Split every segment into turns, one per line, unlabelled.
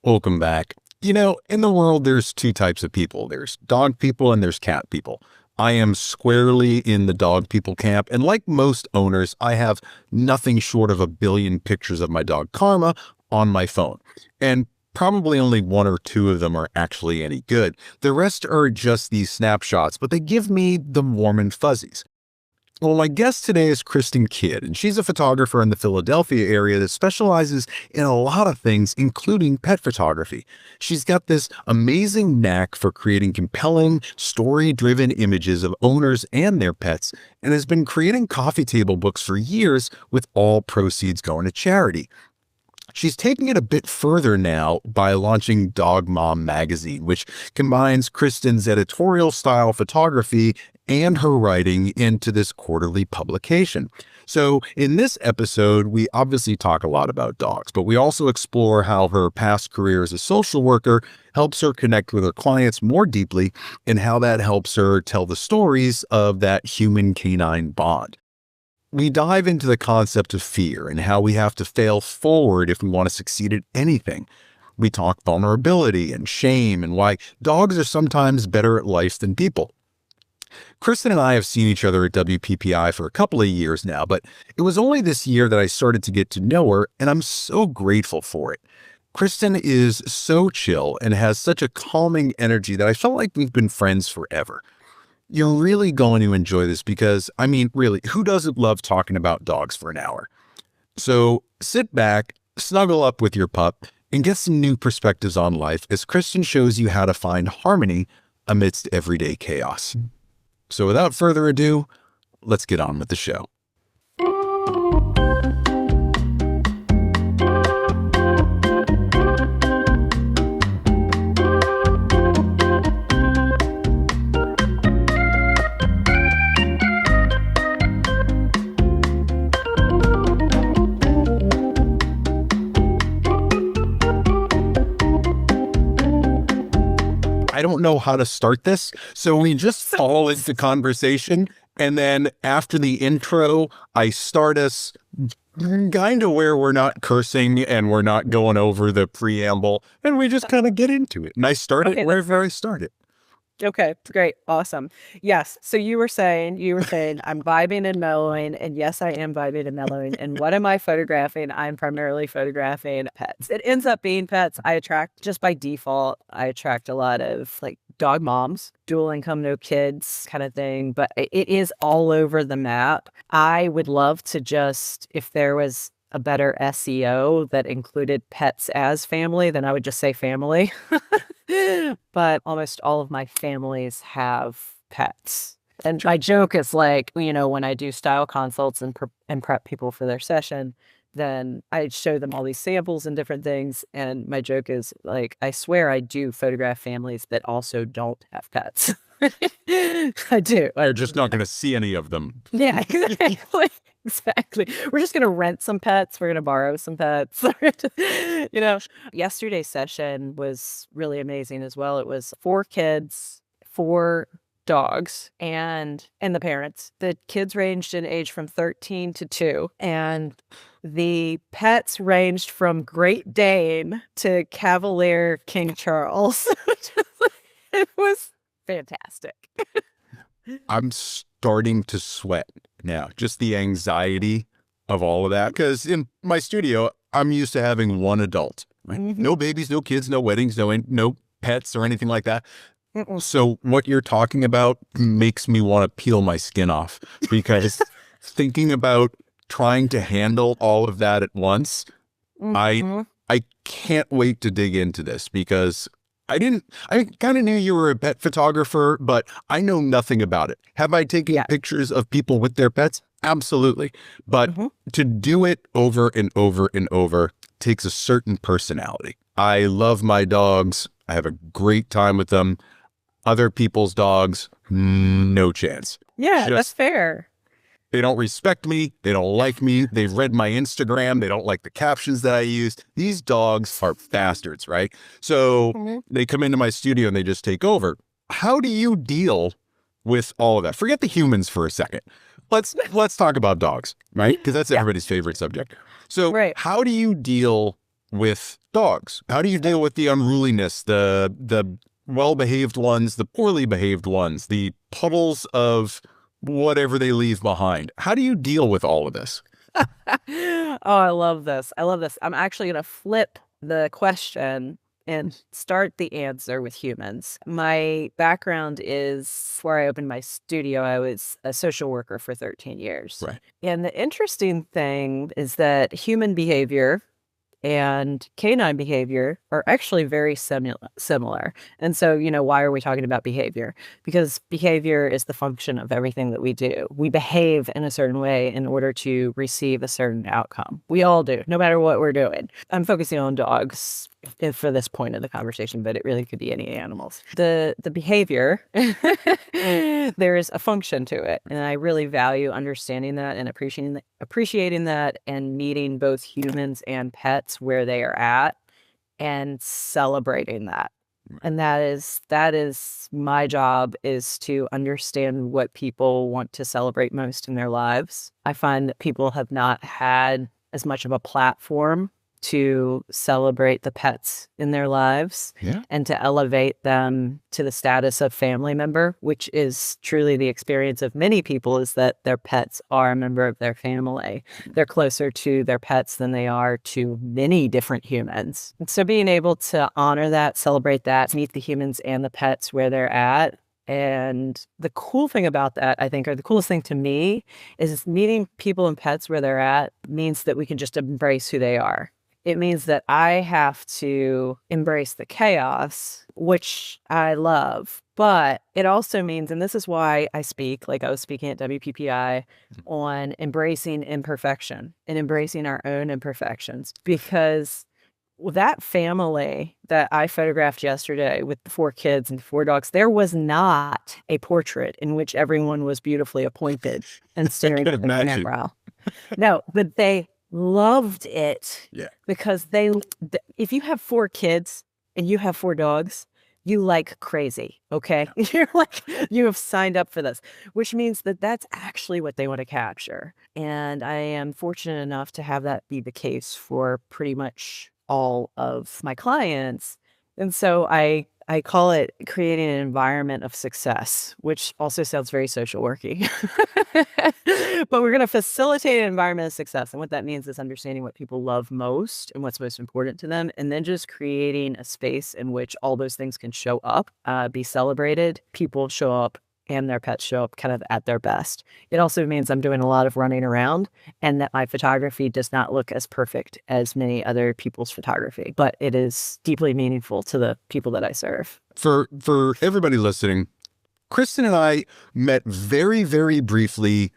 Welcome back. In the world, there's two types of people. There's dog people and there's cat people. I am squarely in the dog people camp. And like most owners, I have nothing short of a billion pictures of my dog Karma on my phone. And probably only one or two of them are actually any good. The rest are just these snapshots, but they give me the warm and fuzzies. Well, my guest today is Kristen Kidd, and she's a photographer in the Philadelphia area that specializes in a lot of things, including pet photography. She's got this amazing knack for creating compelling, story-driven images of owners and their pets, and has been creating coffee table books for years with all proceeds going to charity. She's taking it a bit further now by launching Dog Mom magazine, which combines Kristen's editorial style photography and her writing into this quarterly publication. So in this episode, we obviously talk a lot about dogs, but we also explore how her past career as a social worker helps her connect with her clients more deeply and how that helps her tell the stories of that human-canine bond. We dive into the concept of fear and how we have to fail forward if we want to succeed at anything. We talk vulnerability and shame and why dogs are sometimes better at life than people. Kristen and I have seen each other at WPPI for a couple of years now, but it was only this year that I started to get to know her, and I'm so grateful for it. Kristen is so chill and has such a calming energy that I felt like we've been friends forever. You're really going to enjoy this because, really, who doesn't love talking about dogs for an hour? So sit back, snuggle up with your pup, and get some new perspectives on life as Kristen shows you how to find harmony amidst everyday chaos. So without further ado, let's get on with the show. I don't know how to start this, so we just fall into conversation, and then after the intro, I start us kind of where we're not cursing and we're not going over the preamble, and we just kind of get into it. And I start it wherever I started.
Okay, great. Awesome. Yes. So you were saying, I'm vibing and mellowing, and yes, I am vibing and mellowing. And what am I photographing? I'm primarily photographing pets. It ends up being pets. I attract, just by default, I attract a lot of like dog moms, dual income, no kids kind of thing, but it is all over the map. I would love to just, if there was a better SEO that included pets as family, then I would just say family. But almost all of my families have pets. And my joke is like, when I do style consults and prep people for their session, then I show them all these samples and different things. And my joke is like, I swear I do photograph families that also don't have pets. I do.
You're just not going to see any of them.
Yeah, exactly. Exactly. We're just going to rent some pets. We're going to borrow some pets. Yesterday's session was really amazing as well. It was 4 kids, 4 dogs, and the parents. The kids ranged in age from 13 to 2, and the pets ranged from Great Dane to Cavalier King Charles. It was fantastic.
I'm starting to sweat now, just the anxiety of all of that. Because in my studio, I'm used to having one adult, right? Mm-hmm. No babies, no kids, no weddings, no pets or anything like that. Mm-mm. So what you're talking about makes me want to peel my skin off, because thinking about trying to handle all of that at once, mm-hmm. I can't wait to dig into this, because I kind of knew you were a pet photographer, but I know nothing about it. Have I taken pictures of people with their pets? Absolutely. But to do it over and over and over takes a certain personality. I love my dogs. I have a great time with them. Other people's dogs, no chance.
Yeah, that's fair.
They don't respect me. They don't like me. They've read my Instagram. They don't like the captions that I use. These dogs are bastards, right? So they come into my studio and they just take over. How do you deal with all of that? Forget the humans for a second. Let's talk about dogs, right? Because that's everybody's favorite subject. So how do you deal with dogs? How do you deal with the unruliness, the well-behaved ones, the poorly behaved ones, the puddles of whatever they leave behind? How do you deal with all of this?
Oh, I love this. I love this. I'm actually going to flip the question and start the answer with humans. My background is before I opened my studio, I was a social worker for 13 years.
Right.
And the interesting thing is that human behavior and canine behavior are actually very similar. And so, why are we talking about behavior? Because behavior is the function of everything that we do. We behave in a certain way in order to receive a certain outcome. We all do, no matter what we're doing. I'm focusing on dogs for this point of the conversation, but it really could be any animals. The behavior, there is a function to it. And I really value understanding that and appreciating that and meeting both humans and pets where they are at and celebrating that. And that is my job, is to understand what people want to celebrate most in their lives. I find that people have not had as much of a platform to celebrate the pets in their lives and to elevate them to the status of family member, which is truly the experience of many people, is that their pets are a member of their family. They're closer to their pets than they are to many different humans. And so being able to honor that, celebrate that, meet the humans and the pets where they're at. And the cool thing about that, I think, or the coolest thing to me, is meeting people and pets where they're at means that we can just embrace who they are. It means that I have to embrace the chaos, which I love. But it also means, and this is why I speak, like I was speaking at WPPI, on embracing imperfection and embracing our own imperfections. Because that family that I photographed yesterday with the 4 kids and 4 dogs, there was not a portrait in which everyone was beautifully appointed and staring at the camera. No, but they loved it.
Yeah.
Because if you have 4 kids and you have 4 dogs, you like crazy, okay? You're like, you have signed up for this, which means that that's actually what they want to capture. And I am fortunate enough to have that be the case for pretty much all of my clients. And so I call it creating an environment of success, which also sounds very social worky. But we're going to facilitate an environment of success. And what that means is understanding what people love most and what's most important to them, and then just creating a space in which all those things can show up, be celebrated, people show up, and their pets show up kind of at their best. It also means I'm doing a lot of running around, and that my photography does not look as perfect as many other people's photography, but it is deeply meaningful to the people that I serve.
For everybody listening, Kristen and I met very, very briefly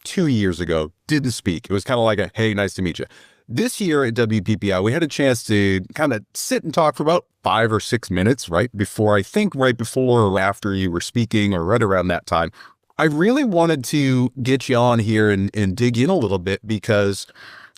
2 years ago, didn't speak. It was kind of like a, hey, nice to meet you. This year at WPPI, we had a chance to kind of sit and talk for about 5 or 6 minutes, right before or after you were speaking, or right around that time. I really wanted to get you on here and dig in a little bit, because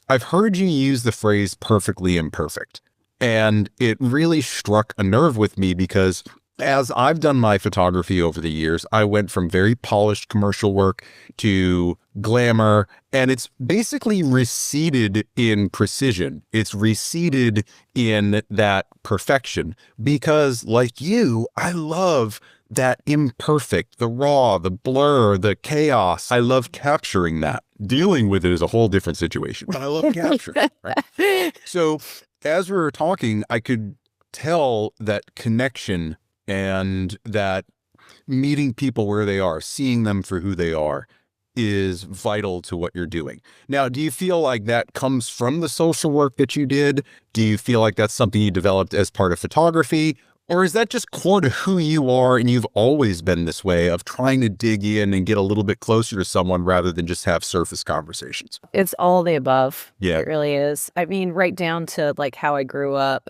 I've heard you use the phrase perfectly imperfect. And it really struck a nerve with me, because as I've done my photography over the years, I went from very polished commercial work to glamour, and it's basically receded in precision. It's receded in that perfection, because like you, I love that imperfect, the raw, the blur, the chaos. I love capturing that. Dealing with it is a whole different situation, but I love capturing it. Right? So as we were talking, I could tell that connection, and that meeting people where they are, seeing them for who they are, is vital to what you're doing. Now, do you feel like that comes from the social work that you did? Do you feel like that's something you developed as part of photography? Or is that just core to who you are, and you've always been this way of trying to dig in and get a little bit closer to someone rather than just have surface conversations?
It's all the above.
Yeah.
It really is. I mean, right down to like how I grew up.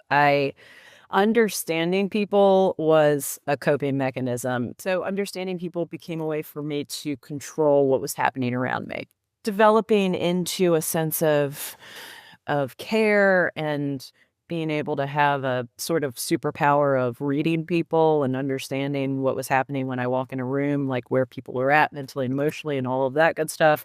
Understanding people was a coping mechanism. So understanding people became a way for me to control what was happening around me. Developing into a sense of care, and being able to have a sort of superpower of reading people and understanding what was happening when I walk in a room, like where people were at mentally and emotionally and all of that good stuff.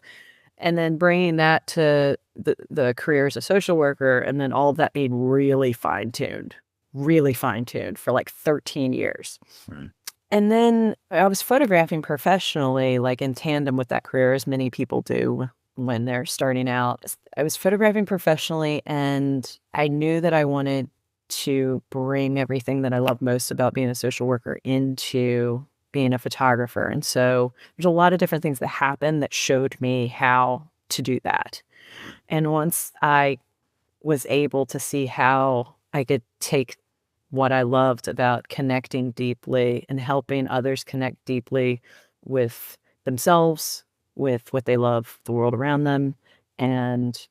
And then bringing that to the career as a social worker, and then all of that being really fine-tuned for like 13 years.
Right.
And then I was photographing professionally, like in tandem with that career, as many people do when they're starting out. I was photographing professionally, and I knew that I wanted to bring everything that I love most about being a social worker into being a photographer. And so there's a lot of different things that happened that showed me how to do that. And once I was able to see how I could take what I loved about connecting deeply and helping others connect deeply with themselves, with what they love, the world around them, and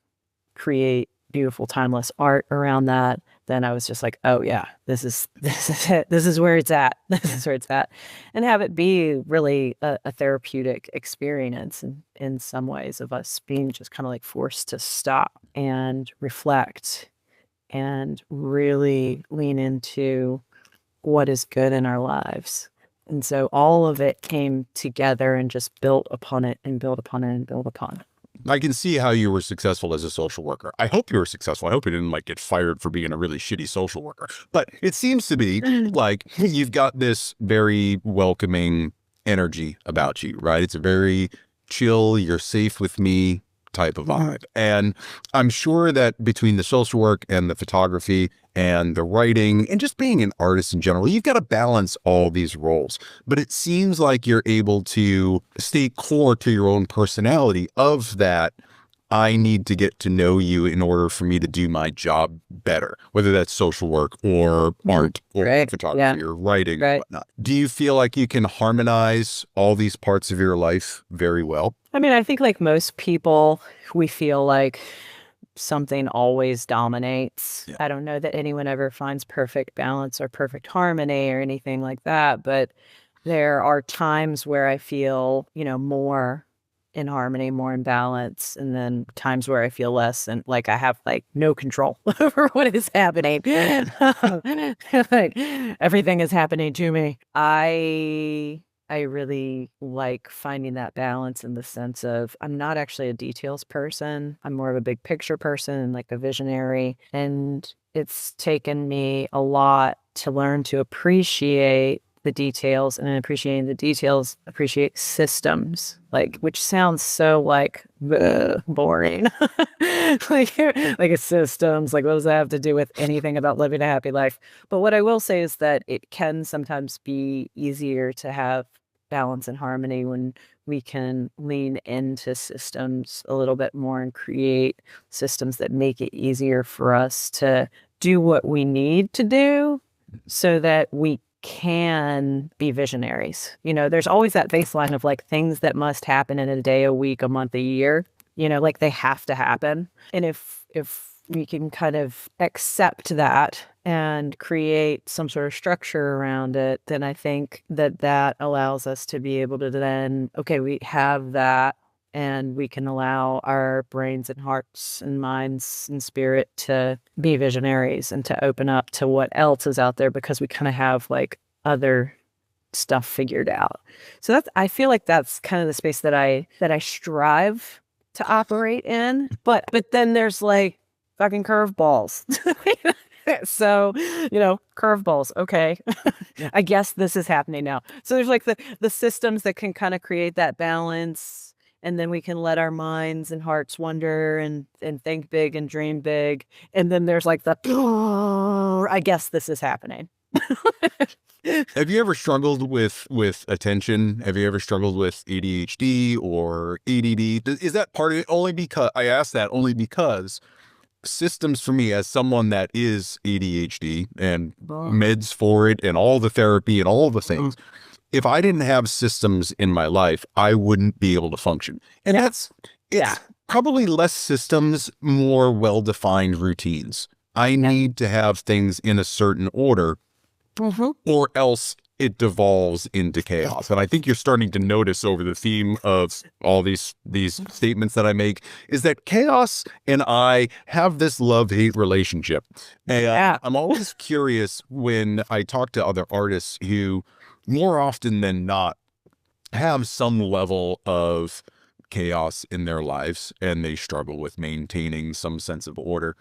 create beautiful, timeless art around that, then I was just like, oh yeah, this is it. This is where it's at. This is where it's at. And have it be really a therapeutic experience in some ways, of us being just kind of like forced to stop and reflect and really lean into what is good in our lives. And so all of it came together and just built upon it and built upon it and built upon it.
I can see how you were successful as a social worker. I hope you were successful. I hope you didn't like get fired for being a really shitty social worker. But it seems to be like you've got this very welcoming energy about you, right? It's a very chill, you're safe with me type of vibe. And I'm sure that between the social work and the photography and the writing and just being an artist in general, you've got to balance all these roles. But it seems like you're able to stay core to your own personality of that. I need to get to know you in order for me to do my job better, whether that's social work or art or photography or writing or whatnot. Do you feel like you can harmonize all these parts of your life very well?
I mean, I think like most people, we feel like something always dominates.
Yeah.
I don't know that anyone ever finds perfect balance or perfect harmony or anything like that, but there are times where I feel, more in harmony, more in balance, and then times where I feel less and like I have like no control over what is happening. Like everything is happening to me. I really like finding that balance in the sense of I'm not actually a details person. I'm more of a big picture person and like a visionary. And it's taken me a lot to learn to appreciate the details, and in appreciating the details, appreciate systems, like, which sounds so like boring. like a systems, like what does that have to do with anything about living a happy life? But what I will say is that it can sometimes be easier to have balance and harmony when we can lean into systems a little bit more and create systems that make it easier for us to do what we need to do so that we can be visionaries. There's always that baseline of like things that must happen in a day, a week, a month, a year, like they have to happen. And if we can kind of accept that and create some sort of structure around it, then I think that allows us to be able to then, okay, we have that, and we can allow our brains and hearts and minds and spirit to be visionaries and to open up to what else is out there, because we kind of have like other stuff figured out. So I feel like that's kind of the space that I strive to operate in. But then there's like fucking curveballs. So, curveballs. Okay. I guess this is happening now. So there's like the systems that can kind of create that balance. And then we can let our minds and hearts wander and think big and dream big. And then there's like I guess this is happening.
Have you ever struggled with attention? Have you ever struggled with ADHD or ADD? Is that part of it? Only because I ask that only because systems for me, as someone that is ADHD and meds for it and all the therapy and all the things, if I didn't have systems in my life, I wouldn't be able to function. And it's probably less systems, more well-defined routines. I need to have things in a certain order, or else it devolves into chaos. And I think you're starting to notice over the theme of all these statements that I make is that chaos and I have this love-hate relationship. And I'm always curious when I talk to other artists who more often than not have some level of chaos in their lives and they struggle with maintaining some sense of order.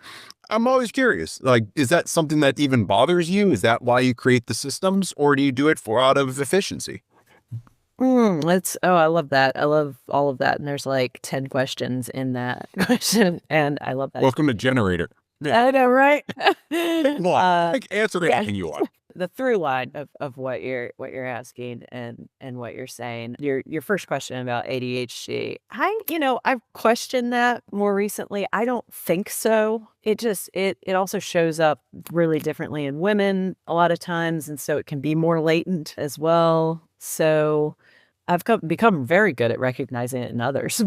I'm always curious, like, is that something that even bothers you? Is that why you create the systems, or do you do it for out of efficiency?
I love that. I love all of that. And there's like 10 questions in that question. And I love that.
Welcome to Generator.
I know, right?
Answer anything you want.
The through line of what you're asking and what you're saying. Your first question about ADHD. I've questioned that more recently. I don't think so. It also shows up really differently in women a lot of times, and so it can be more latent as well. So I've become very good at recognizing it in others.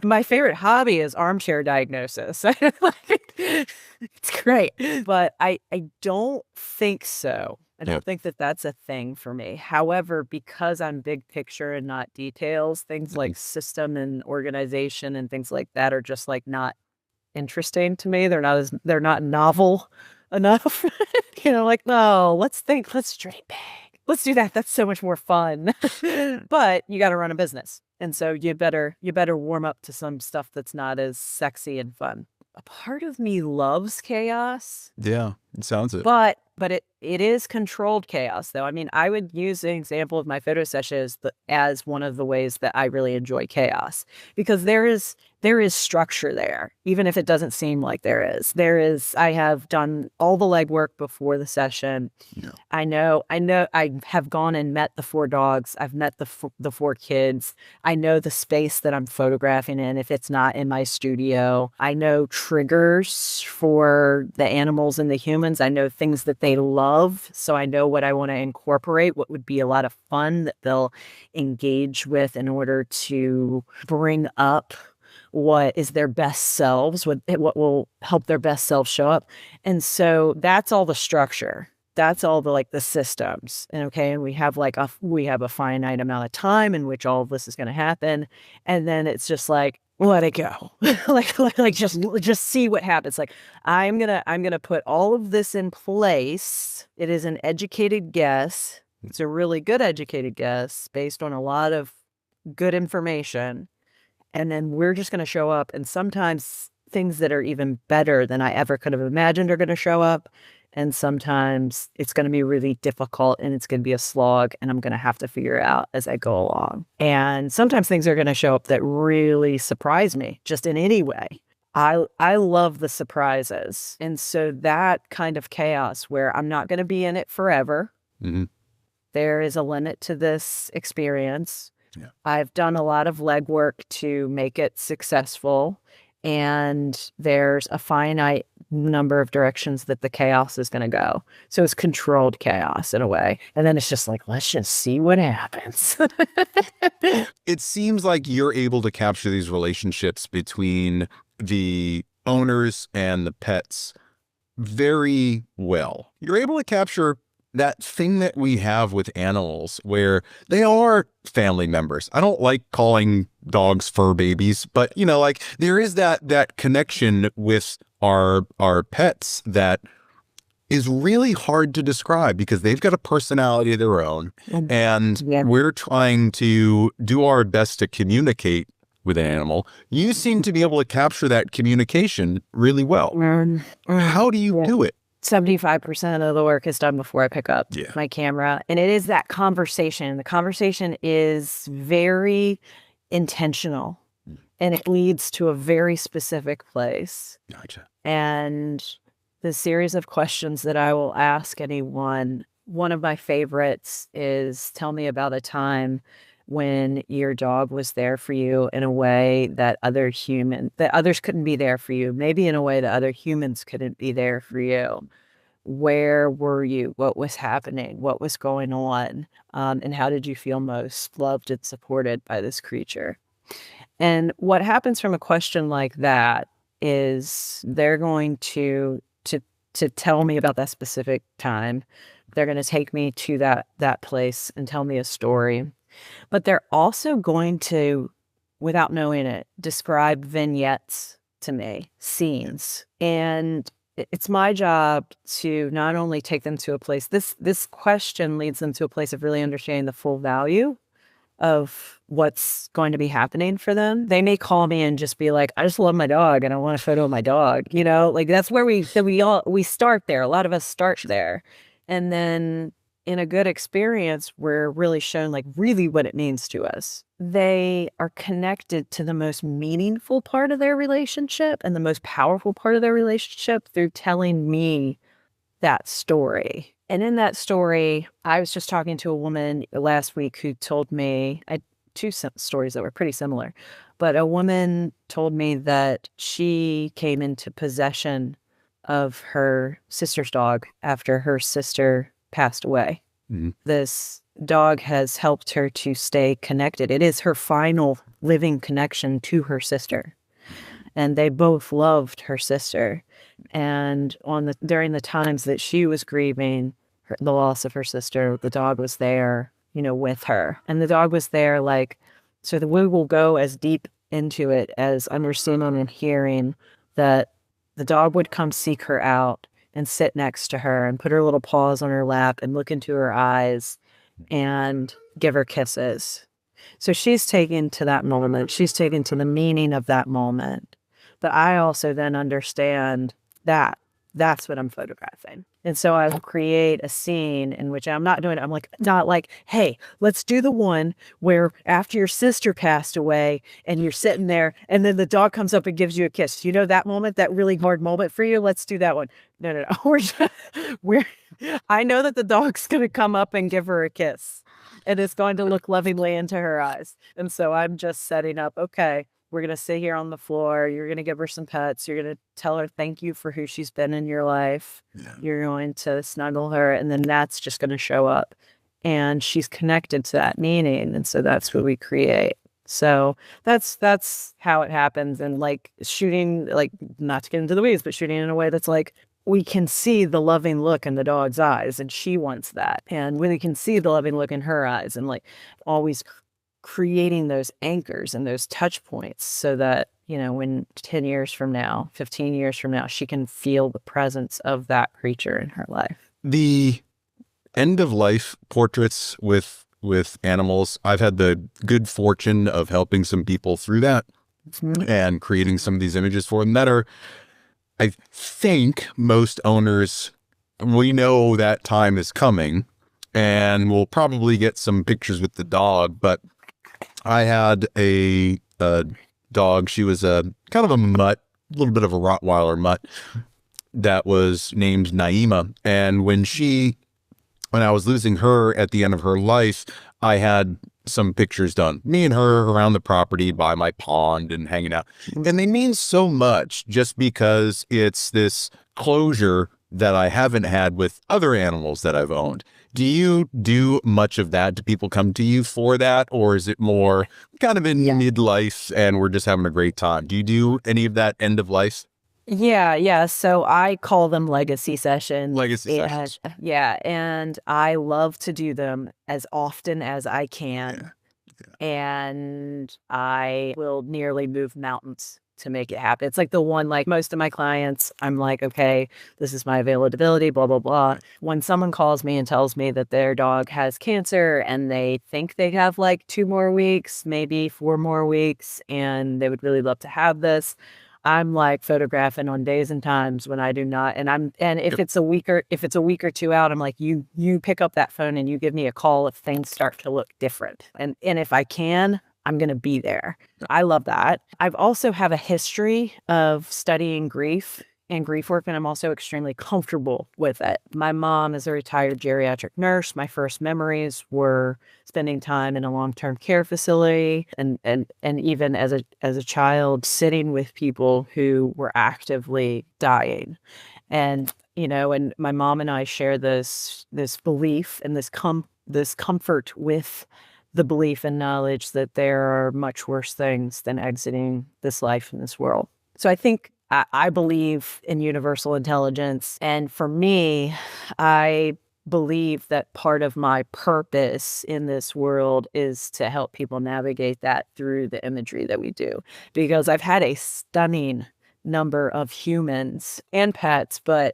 My favorite hobby is armchair diagnosis. It's great, but I don't think so. I don't think that that's a thing for me. However, because I'm big picture and not details, things like system and organization and things like that are just like not interesting to me. They're not novel enough. Like, no, let's dream big. Let's do that. That's so much more fun. But you got to run a business. And so you better warm up to some stuff that's not as sexy and fun. A part of me loves chaos.
Yeah, it sounds it.
But it is controlled chaos, though. I mean, I would use an example of my photo sessions as one of the ways that I really enjoy chaos, because there is structure there, even if it doesn't seem like there is. I have done all the legwork before the session.
Yeah.
I know I have gone and met the 4 dogs. I've met the 4 kids. I know the space that I'm photographing in if it's not in my studio. I know triggers for the animals and the humans. I know things that they love, so I know what I want to incorporate, what would be a lot of fun that they'll engage with in order to bring up what is their best selves, what will help their best selves show up. And so that's all the structure. That's all the systems. And we have a finite amount of time in which all of this is going to happen. And then it's just like, let it go. just see what happens. Like, I'm gonna put all of this in place. It is an educated guess. It's a really good educated guess based on a lot of good information. And then we're just going to show up. And sometimes things that are even better than I ever could have imagined are going to show up. And sometimes it's going to be really difficult and it's going to be a slog and I'm going to have to figure it out as I go along. And sometimes things are going to show up that really surprise me just in any way. I love the surprises. And so that kind of chaos where I'm not going to be in it forever.
Mm-hmm.
There is a limit to this experience.
Yeah.
I've done a lot of legwork to make it successful, and there's a finite number of directions that the chaos is going to go. So it's controlled chaos in a way. And then it's just like, let's just see what happens.
It seems like you're able to capture these relationships between the owners and the pets very well. You're able to capture that thing that we have with animals where they are family members. I don't like calling dogs fur babies, but there is that connection with our pets that is really hard to describe because they've got a personality of their own. And we're trying to do our best to communicate with an animal. You seem to be able to capture that communication really well. How do you do it?
75% of the work is done before I pick up my camera. And it is that conversation. The conversation is very intentional and it leads to a very specific place.
Gotcha.
And the series of questions that I will ask anyone, one of my favorites is, tell me about a time when your dog was there for you in a way that others couldn't be there for you, maybe in a way that other humans couldn't be there for you. Where were you? What was happening? What was going on? And how did you feel most loved and supported by this creature? And what happens from a question like that is they're going to tell me about that specific time. They're going to take me to that place and tell me a story. But they're also going to, without knowing it, describe vignettes to me, scenes. And it's my job to not only take them to a place, this question leads them to a place of really understanding the full value of what's going to be happening for them. They may call me and just be like, I just love my dog and I want a photo of my dog. You know, like that's where we start there. A lot of us start there. And then in a good experience, we're really shown like really what it means to us. They are connected to the most meaningful part of their relationship and the most powerful part of their relationship through telling me that story. And in that story, I was just talking to a woman last week who told me two stories that were pretty similar. But a woman told me that she came into possession of her sister's dog after her sister passed away. Mm-hmm. This dog has helped her to stay connected. It is her final living connection to her sister. And they both loved her sister. And during the times that she was grieving the loss of her sister, the dog was there, you know, with her. And the dog was there so that we will go as deep into it as understanding and hearing that the dog would come seek her out and sit next to her and put her little paws on her lap and look into her eyes and give her kisses. So she's taken to that moment. She's taken to the meaning of that moment. But I also then understand that that's what I'm photographing. And so I will create a scene in which I'm not like, hey, let's do the one where after your sister passed away and you're sitting there and then the dog comes up and gives you a kiss. You know that moment, that really hard moment for you? Let's do that one. No. I know that the dog's going to come up and give her a kiss and it's going to look lovingly into her eyes. And so I'm just setting up, okay, we're going to sit here on the floor. You're going to give her some pets. You're going to tell her thank you for who she's been in your life. Yeah. You're going to snuggle her. And then that's just going to show up. And she's connected to that meaning. And so that's what we create. So that's how it happens. And like shooting, like not to get into the weeds, but shooting in a way that's like, we can see the loving look in the dog's eyes and she wants that. And when we can see the loving look in her eyes and like always creating those anchors and those touch points so that, you know, when 10 years from now, 15 years from now, she can feel the presence of that creature in her life.
The end of life portraits with animals, I've had the good fortune of helping some people through that and creating some of these images for them that are, I think most owners, we know that time is coming and we'll probably get some pictures with the dog, but I had a dog. She was a kind of a mutt, a little bit of a Rottweiler mutt that was named Naima. And when I was losing her at the end of her life, I had some pictures done. Me and her around the property by my pond and hanging out. And they mean so much just because it's this closure that I haven't had with other animals that I've owned. Do you do much of that? Do people come to you for that? Or is it more kind of in midlife and we're just having a great time? Do you do any of that end of life?
Yeah. So I call them legacy sessions.
Sessions.
Yeah. And I love to do them as often as I can. Yeah. And I will nearly move mountains to make it happen. It's like the one, like most of my clients, I'm like, okay, this is my availability, blah, blah, blah. When someone calls me and tells me that their dog has cancer and they think they have like 2 more weeks, maybe 4 more weeks, and they would really love to have this, I'm like photographing on days and times when I do not. And if it's a week or 2 out, I'm like, you pick up that phone and you give me a call if things start to look different. And if I can, I'm going to be there. I love that. I've also have a history of studying grief and grief work, and I'm also extremely comfortable with it. My mom is a retired geriatric nurse. My first memories were spending time in a long-term care facility and even as a child sitting with people who were actively dying. And, you know, and my mom and I share this belief and this comfort with the belief and knowledge that there are much worse things than exiting this life in this world. So I think I believe in universal intelligence. And for me, I believe that part of my purpose in this world is to help people navigate that through the imagery that we do. Because I've had a stunning number of humans and pets, but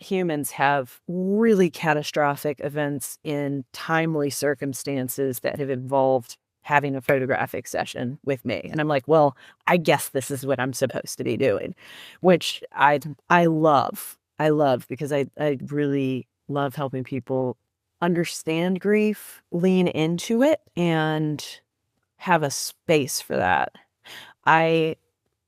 humans have really catastrophic events in timely circumstances that have involved having a photographic session with me. And I'm like, well, I guess this is what I'm supposed to be doing, which I love. I love because I really love helping people understand grief, lean into it, and have a space for that. I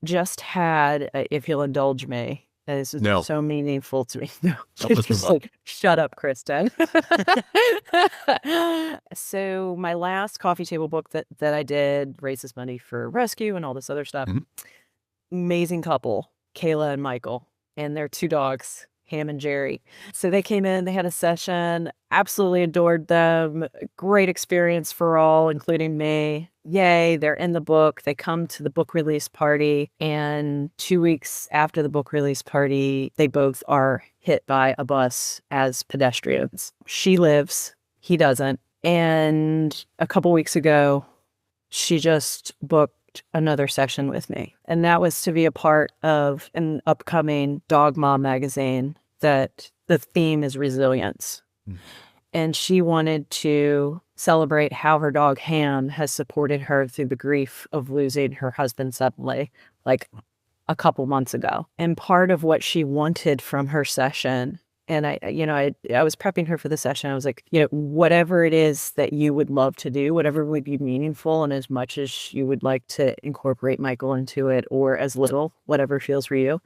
just had, if you'll indulge me, this is
No.
so meaningful to me. No,
Don't listen
just
to
like, shut up, Kristen. So my last coffee table book that I did raises money for rescue and all this other stuff.
Mhm.
Amazing couple, Kayla and Michael, and their 2 dogs, Ham and Jerry. So they came in, they had a session, absolutely adored them. Great experience for all, including me. Yay, they're in the book. They come to the book release party, and 2 weeks after the book release party, they both are hit by a bus as pedestrians. She lives, he doesn't. And a couple weeks ago, she just booked another session with me. And that was to be a part of an upcoming Dog Mom magazine that the theme is resilience. And she wanted to celebrate how her dog Ham has supported her through the grief of losing her husband suddenly, like a couple months ago. And part of what she wanted from her session, and I was prepping her for the session. I was like, whatever it is that you would love to do, whatever would be meaningful, and as much as you would like to incorporate Michael into it, or as little, whatever feels for you.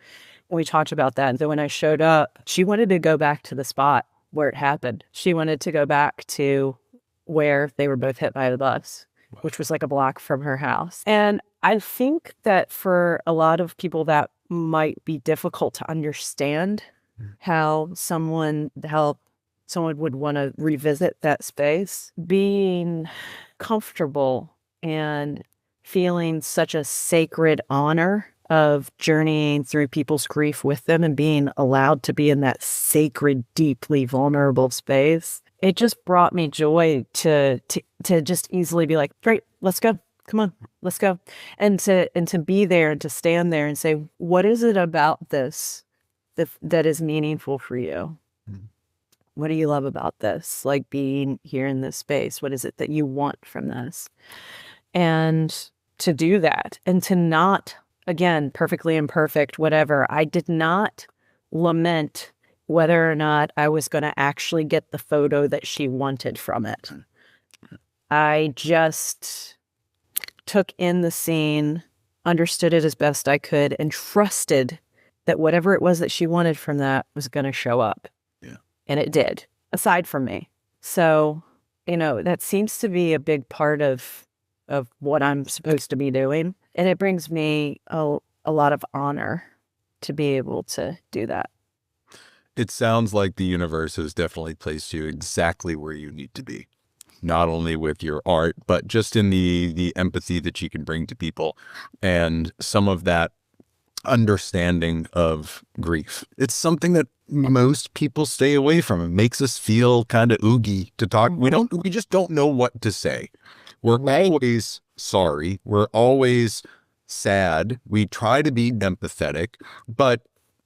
And we talked about that. And so when I showed up, she wanted to go back to the spot where it happened. She wanted to go back to where they were both hit by the bus, which was like a block from her house. And I think that for a lot of people that might be difficult to understand how someone would want to revisit that space. Being comfortable and feeling such a sacred honor of journeying through people's grief with them and being allowed to be in that sacred, deeply vulnerable space. It just brought me joy to just easily be like, great, let's go. Come on, let's go. And to be there and to stand there and say, what is it about this that is meaningful for you? What do you love about this? Like being here in this space, what is it that you want from this? And to do that and to not, again, perfectly imperfect, whatever, I did not lament whether or not I was going to actually get the photo that she wanted from it. I just took in the scene, understood it as best I could, and trusted that whatever it was that she wanted from that was going to show up.
Yeah.
And it did, aside from me. So, that seems to be a big part of what I'm supposed to be doing. And it brings me a lot of honor to be able to do that.
It sounds like the universe has definitely placed you exactly where you need to be. Not only with your art, but just in the empathy that you can bring to people and some of that understanding of grief. It's something that most people stay away from. It makes us feel kind of oogie to talk. We just don't know what to say. We're always sorry. We're always sad. We try to be empathetic, but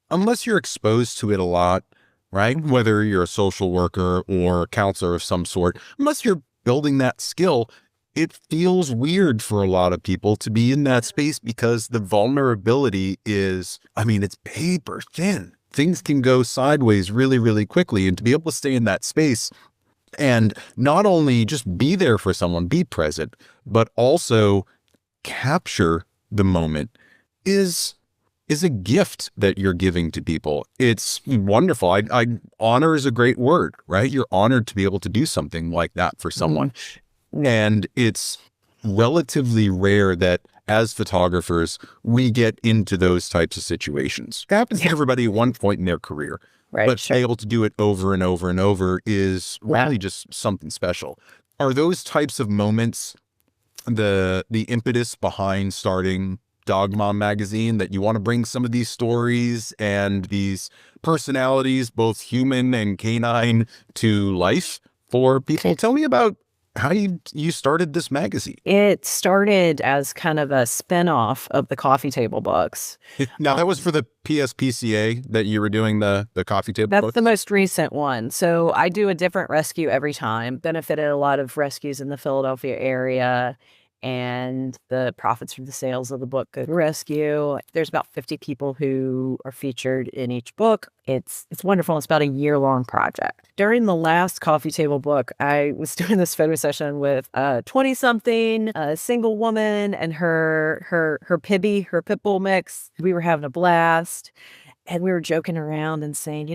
unless you're exposed to it a lot, right? Whether you're a social worker or a counselor of some sort, unless you're building that skill, it feels weird for a lot of people to be in that space because the vulnerability is, it's paper thin. Things can go sideways really, really quickly. And to be able to stay in that space and not only just be there for someone, be present, but also capture the moment is a gift that you're giving to people. It's wonderful. I honor is a great word, right? You're honored to be able to do something like that for someone. And it's relatively rare that as photographers, we get into those types of situations. It happens to everybody at one point in their career.
Right.
But being able to do it over and over and over is really just something special. Are those types of moments the impetus behind starting Dog Mom magazine, that you want to bring some of these stories and these personalities, both human and canine, to life for people? Tell me about you started this magazine.
It started as kind of a spinoff of the coffee table books.
Now, that was for the PSPCA that you were doing the coffee table
That's
books?
the most recent one. So I do a different rescue every time. Benefited a lot of rescues in the Philadelphia area, and the profits from the sales of the book go to rescue. There's about 50 people who are featured in each book. It's wonderful. It's about a year-long project. During the last coffee table book, I was doing this photo session with a 20-something, a single woman, and her Pibby, her pit bull mix. We were having a blast. And we were joking around and saying,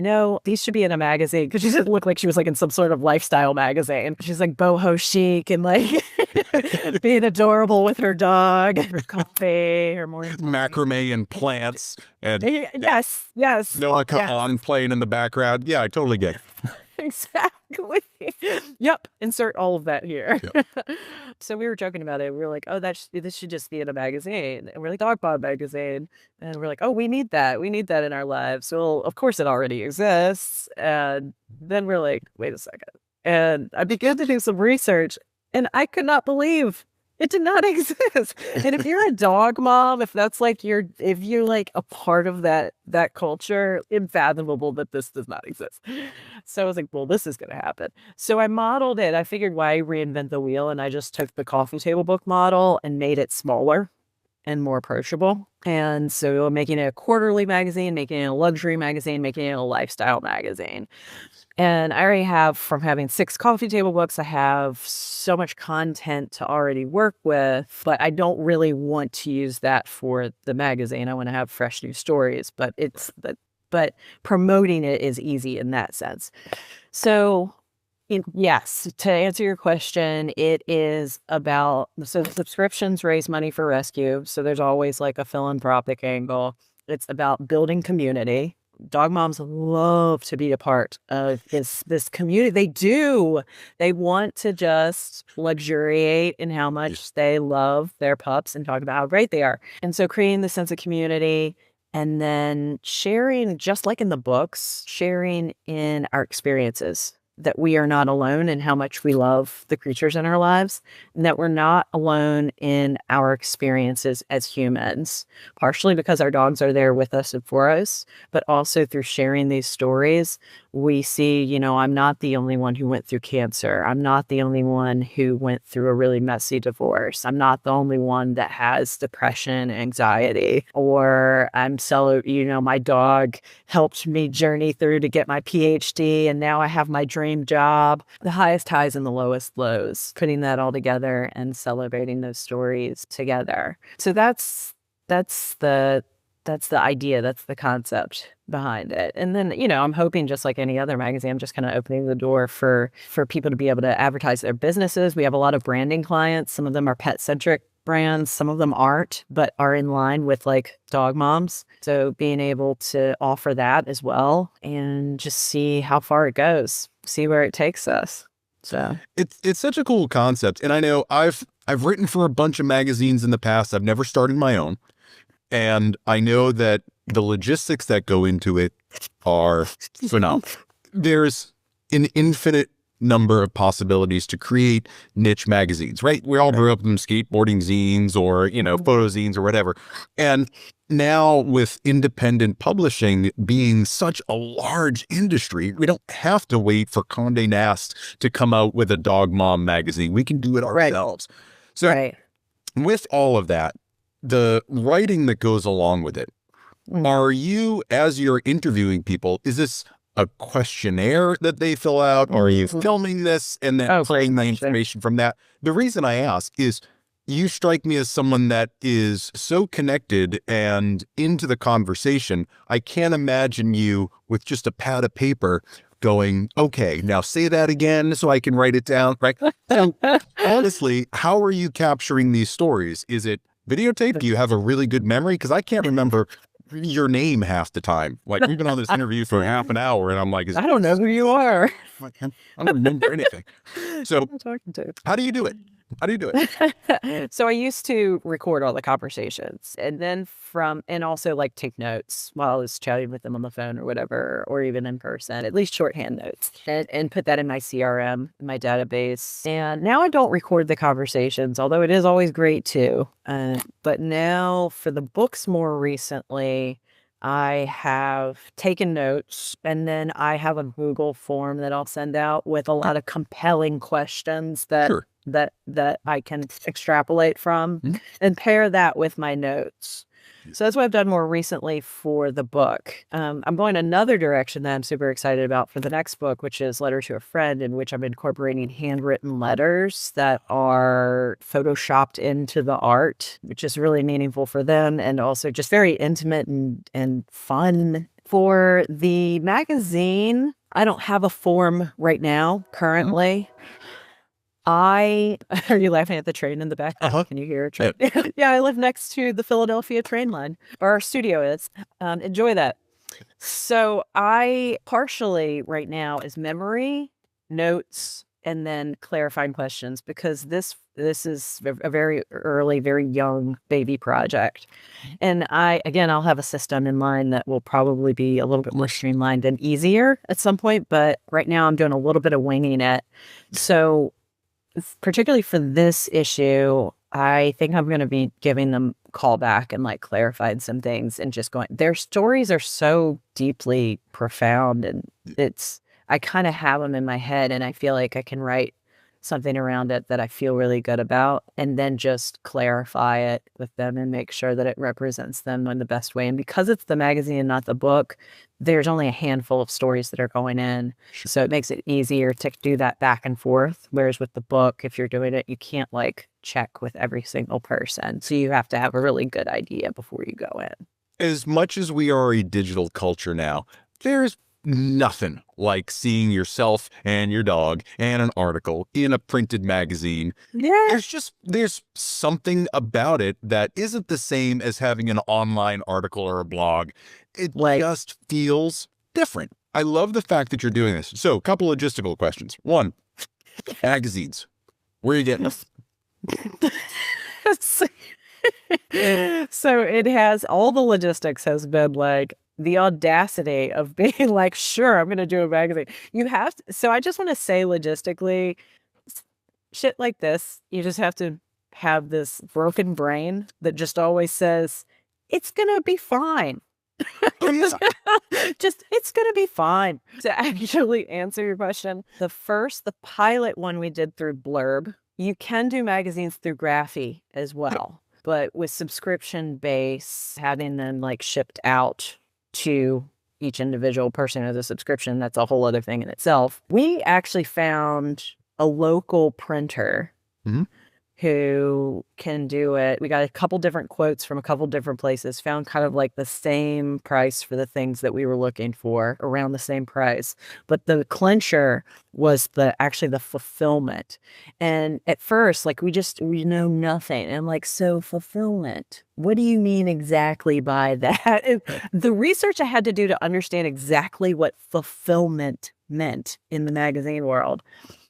these should be in a magazine, because she didn't look like she was like in some sort of lifestyle magazine. She's like boho chic and like being adorable with her dog, her coffee, her morning
macrame and plants and
yes,
Noah Kahan playing in the background. Yeah, I totally get it.
Exactly. Yep. Insert all of that here.
Yep.
So we were joking about it. We were like, oh, this should just be in a magazine. And we're like, Dog Pod magazine. And we're like, oh, we need that. We need that in our lives. Well, of course it already exists. And then we're like, wait a second. And I began to do some research, and I could not believe it did not exist. And if you're a dog mom, if you're like a part of that culture, unfathomable that this does not exist. So I was like, well, this is going to happen. So I modeled it. I figured, why reinvent the wheel? And I just took the coffee table book model and made it smaller and more approachable. And so making it a quarterly magazine, making it a luxury magazine, making it a lifestyle magazine. And I already have, from having 6 coffee table books, I have so much content to already work with, but I don't really want to use that for the magazine. I want to have fresh new stories, but promoting it is easy in that sense. So yes, to answer your question, it is about, so the subscriptions raise money for rescue. So there's always like a philanthropic angle. It's about building community. Dog moms love to be a part of this community. They do. They want to just luxuriate in how much they love their pups and talk about how great they are. And so creating the sense of community, and then sharing, just like in the books, sharing in our experiences, that we are not alone in how much we love the creatures in our lives, and that we're not alone in our experiences as humans, partially because our dogs are there with us and for us, but also through sharing these stories, we see, I'm not the only one who went through cancer. I'm not the only one who went through a really messy divorce. I'm not the only one that has depression, anxiety, or my dog helped me journey through to get my PhD, and now I have my dream job. The highest highs and the lowest lows, putting that all together and celebrating those stories together. So that's the idea. That's the concept behind it. And then, I'm hoping, just like any other magazine, I'm just kind of opening the door for people to be able to advertise their businesses. We have a lot of branding clients. Some of them are pet-centric brands. Some of them aren't, but are in line with like dog moms. So being able to offer that as well, and just see how far it goes, see where it takes us. So
it's such a cool concept. And I know I've written for a bunch of magazines in the past. I've never started my own. And I know that the logistics that go into it are phenomenal. There's an infinite number of possibilities to create niche magazines, right? We all grew up in skateboarding zines or, photo zines or whatever. And now with independent publishing being such a large industry, we don't have to wait for Condé Nast to come out with a dog mom magazine. We can do it ourselves. So with all of that, the writing that goes along with it, are you, as you're interviewing people, is this a questionnaire that they fill out? Or are you filming this and then playing the information from that? The reason I ask is you strike me as someone that is so connected and into the conversation. I can't imagine you with just a pad of paper going, okay, now say that again so I can write it down, right? Honestly, how are you capturing these stories? Is it videotape? Do you have a really good memory? Because I can't remember your name half the time. Like, we've been on this interview for half an hour and I'm like,
I don't know who you are.
I don't remember anything. So how do you do it? How do you do it?
So I used to record all the conversations and then and also like take notes while I was chatting with them on the phone or whatever, or even in person, at least shorthand notes, and put that in my CRM, in my database. And now I don't record the conversations, although it is always great too. But now for the books more recently, I have taken notes, and then I have a Google form that I'll send out with a lot of compelling questions
Sure.
that I can extrapolate from
Mhm.
and pair that with my notes. So that's what I've done more recently for the book. I'm going another direction that I'm super excited about for the next book, which is Letter to a Friend, in which I'm incorporating handwritten letters that are photoshopped into the art, which is really meaningful for them and also just very intimate and fun. For the magazine, I don't have a form right now currently. Are you laughing at the train in the back?
Uh-huh.
Can you hear a train? Yeah, I live next to the Philadelphia train line, or our studio is. Enjoy that. So I partially right now is memory, notes, and then clarifying questions, because this is a very early, very young baby project. And I'll have a system in mind that will probably be a little bit more streamlined and easier at some point, but right now I'm doing a little bit of winging it. So particularly for this issue, I think I'm going to be giving them call back and like clarifying some things and just going, their stories are so deeply profound, and I kind of have them in my head, and I feel like I can write something around it that I feel really good about, and then just clarify it with them and make sure that it represents them in the best way. And because it's the magazine and not the book, there's only a handful of stories that are going in. So it makes it easier to do that back and forth. Whereas with the book, if you're doing it, you can't like check with every single person. So you have to have a really good idea before you go in.
As much as we are a digital culture now, there's nothing like seeing yourself and your dog and an article in a printed magazine.
Yeah.
There's something about it that isn't the same as having an online article or a blog. It just feels different. I love the fact that you're doing this. So a couple logistical questions. One, magazines. Where are you getting them?
So it has, all the logistics has been like the audacity of being like, sure, I'm going to do a magazine. You have to, so I just want to say logistically, shit like this, you just have to have this broken brain that just always says, it's going to be fine. It's going to be fine. To actually answer your question, the pilot one we did through Blurb, you can do magazines through Graphy as well. But with subscription base, having them like shipped out to each individual person as a subscription, that's a whole other thing in itself. We actually found a local printer who can do it. We got a couple different quotes from a couple different places, found kind of like the same price for the things that we were looking for, around the same price. But the clincher was actually the fulfillment. And at first, like we know nothing. And I'm like, so fulfillment, what do you mean exactly by that? And the research I had to do to understand exactly what fulfillment meant in the magazine world.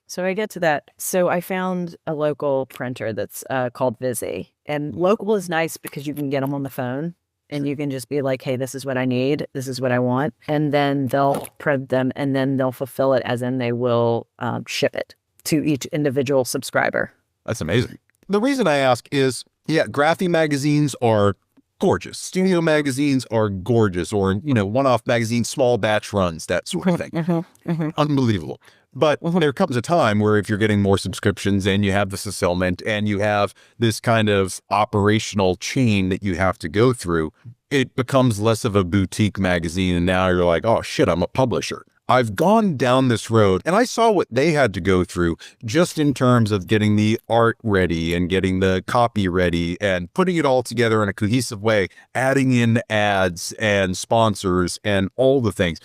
So I get to that. So I found a local printer that's called Visi. And local is nice because you can get them on the phone and you can just be like, hey, this is what I need. This is what I want. And then they'll print them and then they'll fulfill it, as in they will ship it to each individual subscriber.
That's amazing. The reason I ask is, Graphy magazines are gorgeous. Studio magazines are gorgeous, or, one-off magazines, small batch runs, that sort of thing. Unbelievable. But there comes a time where if you're getting more subscriptions and you have the fulfillment and you have this kind of operational chain that you have to go through, it becomes less of a boutique magazine. And now you're like, oh shit, I'm a publisher. I've gone down this road and I saw what they had to go through just in terms of getting the art ready and getting the copy ready and putting it all together in a cohesive way, adding in ads and sponsors and all the things.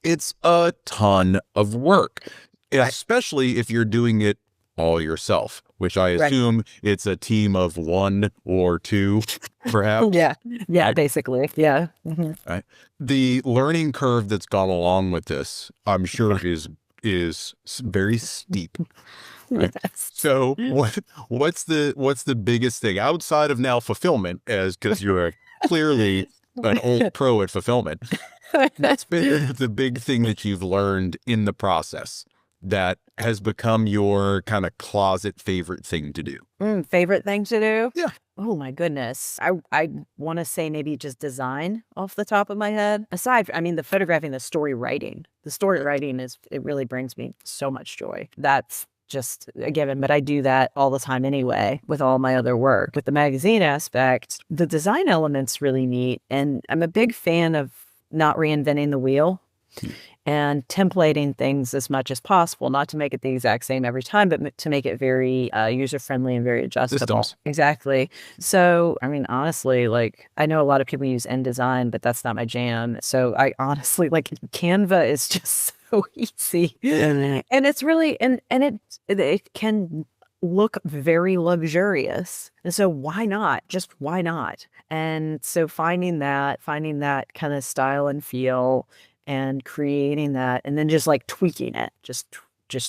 It's a ton of work, especially if you're doing it all yourself, which I assume it's a team of one or two, perhaps.
Yeah, basically. Yeah.
Right. The learning curve that's gone along with this, I'm sure is is very steep. Right?
Yes.
So what's the biggest thing outside of now fulfillment, as because you're clearly an old pro at fulfillment? What's been the big thing that you've learned in the process that has become your kind of closet favorite thing to do?
Favorite thing to do?
Yeah.
Oh my goodness. I want to say maybe just design off the top of my head. Aside, I mean, the photographing, the story writing. The story writing it really brings me so much joy. That's just a given, but I do that all the time anyway with all my other work. With the magazine aspect, the design element's really neat. And I'm a big fan of not reinventing the wheel and templating things as much as possible, not to make it the exact same every time, but to make it very user-friendly and very adjustable.
Systems.
Exactly. So, I mean, honestly, like, I know a lot of people use InDesign, but that's not my jam. So I honestly, like, Canva is just so easy. And it's really, and it can look very luxurious. And so why not? Just why not? And so finding that kind of style and feel and creating that, and then just like tweaking it, just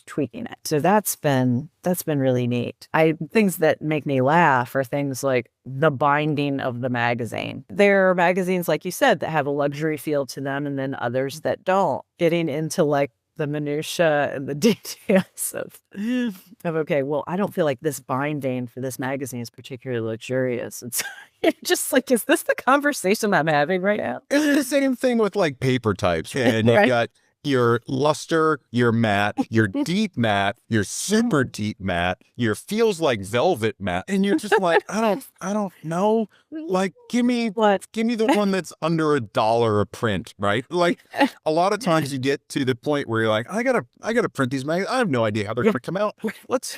tweaking it. So that's been really neat. Things that make me laugh are things like the binding of the magazine. There are magazines, like you said, that have a luxury feel to them, and then others that don't. Getting into like the minutia and the details of okay, well, I don't feel like this binding for this magazine is particularly luxurious. And so you're just like, is this the conversation I'm having right now?
It's the same thing with like paper types. And you've got your luster, your matte, your deep matte, your super deep matte, your feels like velvet matte. And you're just like, I don't know. Like, give me the one that's under $1 a print, right? Like a lot of times you get to the point where you're like, I gotta print these magazines. I have no idea how they're gonna come out. Let's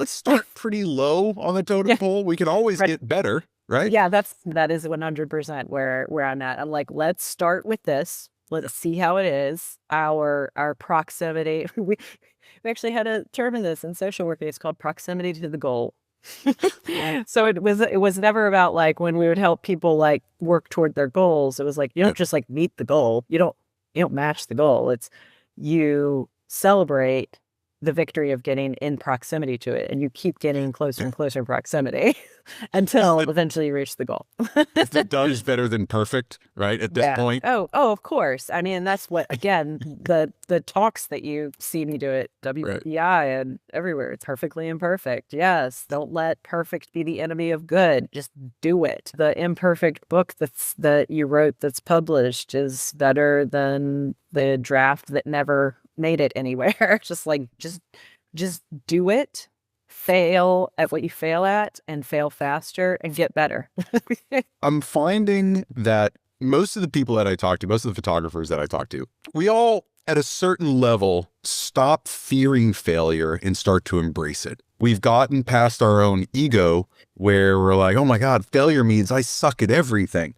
start pretty low on the totem pole. We can always get better, right?
Yeah, that is 100% where I'm at. I'm like, let's start with this. Let's see how it is. Our proximity. We actually had a term in this in social work. It's called proximity to the goal. So it was never about like when we would help people like work toward their goals. It was like, you don't just like meet the goal. You don't match the goal. It's you celebrate the victory of getting in proximity to it, and you keep getting closer and closer in proximity until eventually you reach the goal.
If it does better than perfect, right? At this point.
Oh, of course. I mean, that's what, again, the talks that you see me do at WPI and everywhere. It's perfectly imperfect. Yes. Don't let perfect be the enemy of good. Just do it. The imperfect book that you wrote that's published is better than the draft that never made it anywhere. Just do it, fail at what you fail at, and fail faster and get better.
I'm finding that most of the people that I talk to, most of the photographers that I talk to, we all at a certain level stop fearing failure and start to embrace it. We've gotten past our own ego where we're like, oh my God, failure means I suck at everything.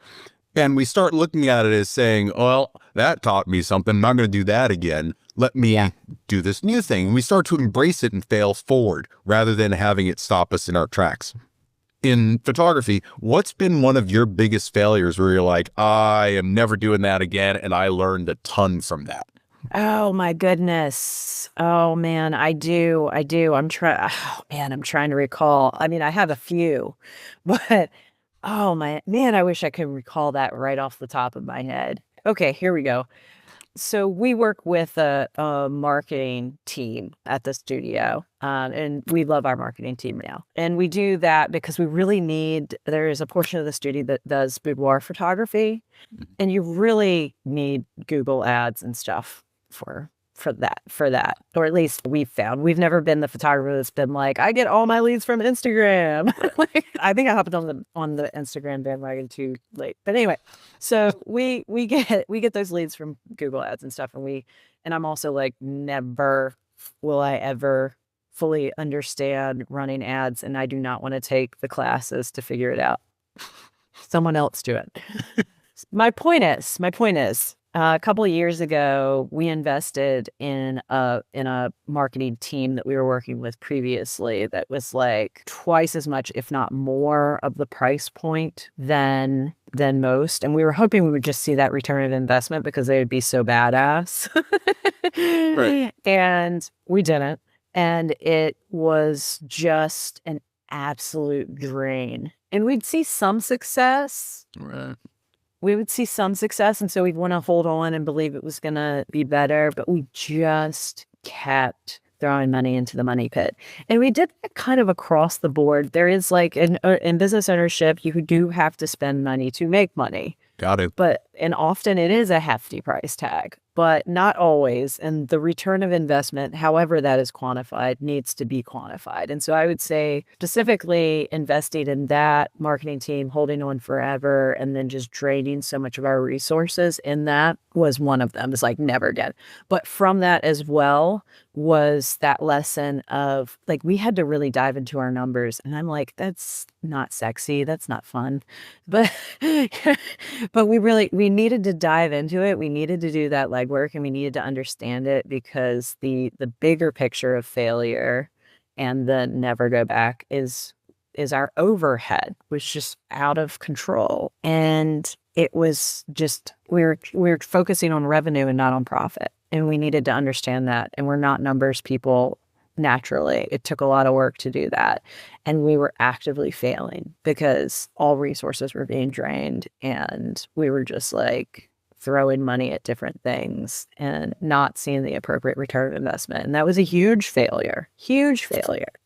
And we start looking at it as saying, well, that taught me something. I'm not going to do that again. Let me do this new thing. And we start to embrace it and fail forward rather than having it stop us in our tracks. In photography, what's been one of your biggest failures where you're like, I am never doing that again, and I learned a ton from that?
Oh my goodness. Oh man, I do. I'm trying to recall. I mean, I have a few, but oh man, I wish I could recall that right off the top of my head. Okay, here we go. So we work with a marketing team at the studio, and we love our marketing team now. And we do that because there is a portion of the studio that does boudoir photography, and you really need Google ads and stuff for that. Or at least we've found. We've never been the photographer that's been like, I get all my leads from Instagram. I think I hopped on the Instagram bandwagon too late. But anyway, so we get those leads from Google ads and stuff, and I'm also like, never will I ever fully understand running ads, and I do not want to take the classes to figure it out. Someone else do it. My point is, a couple of years ago, we invested in a marketing team that we were working with previously that was like twice as much, if not more, of the price point than most. And we were hoping we would just see that return of investment because they would be so badass.
Right.
And we didn't. And it was just an absolute drain. And we'd see some success.
Right.
We would see some success. And so we'd want to hold on and believe it was going to be better. But we just kept throwing money into the money pit. And we did that kind of across the board. There is like in business ownership, you do have to spend money to make money.
Got it.
And often it is a hefty price tag, but not always. And the return of investment, however that is quantified, needs to be quantified. And so I would say specifically investing in that marketing team, holding on forever, and then just draining so much of our resources in that was one of them. It's like never again. But from that as well was that lesson of like, we had to really dive into our numbers. And I'm like, that's not sexy. That's not fun. But but we needed to dive into it. We needed to do that legwork and we needed to understand it because the bigger picture of failure and the never go back is our overhead was just out of control. And it was just we were focusing on revenue and not on profit. And we needed to understand that. And we're not numbers people naturally. It took a lot of work to do that. And we were actively failing because all resources were being drained and we were just like throwing money at different things and not seeing the appropriate return of investment. And that was a huge failure,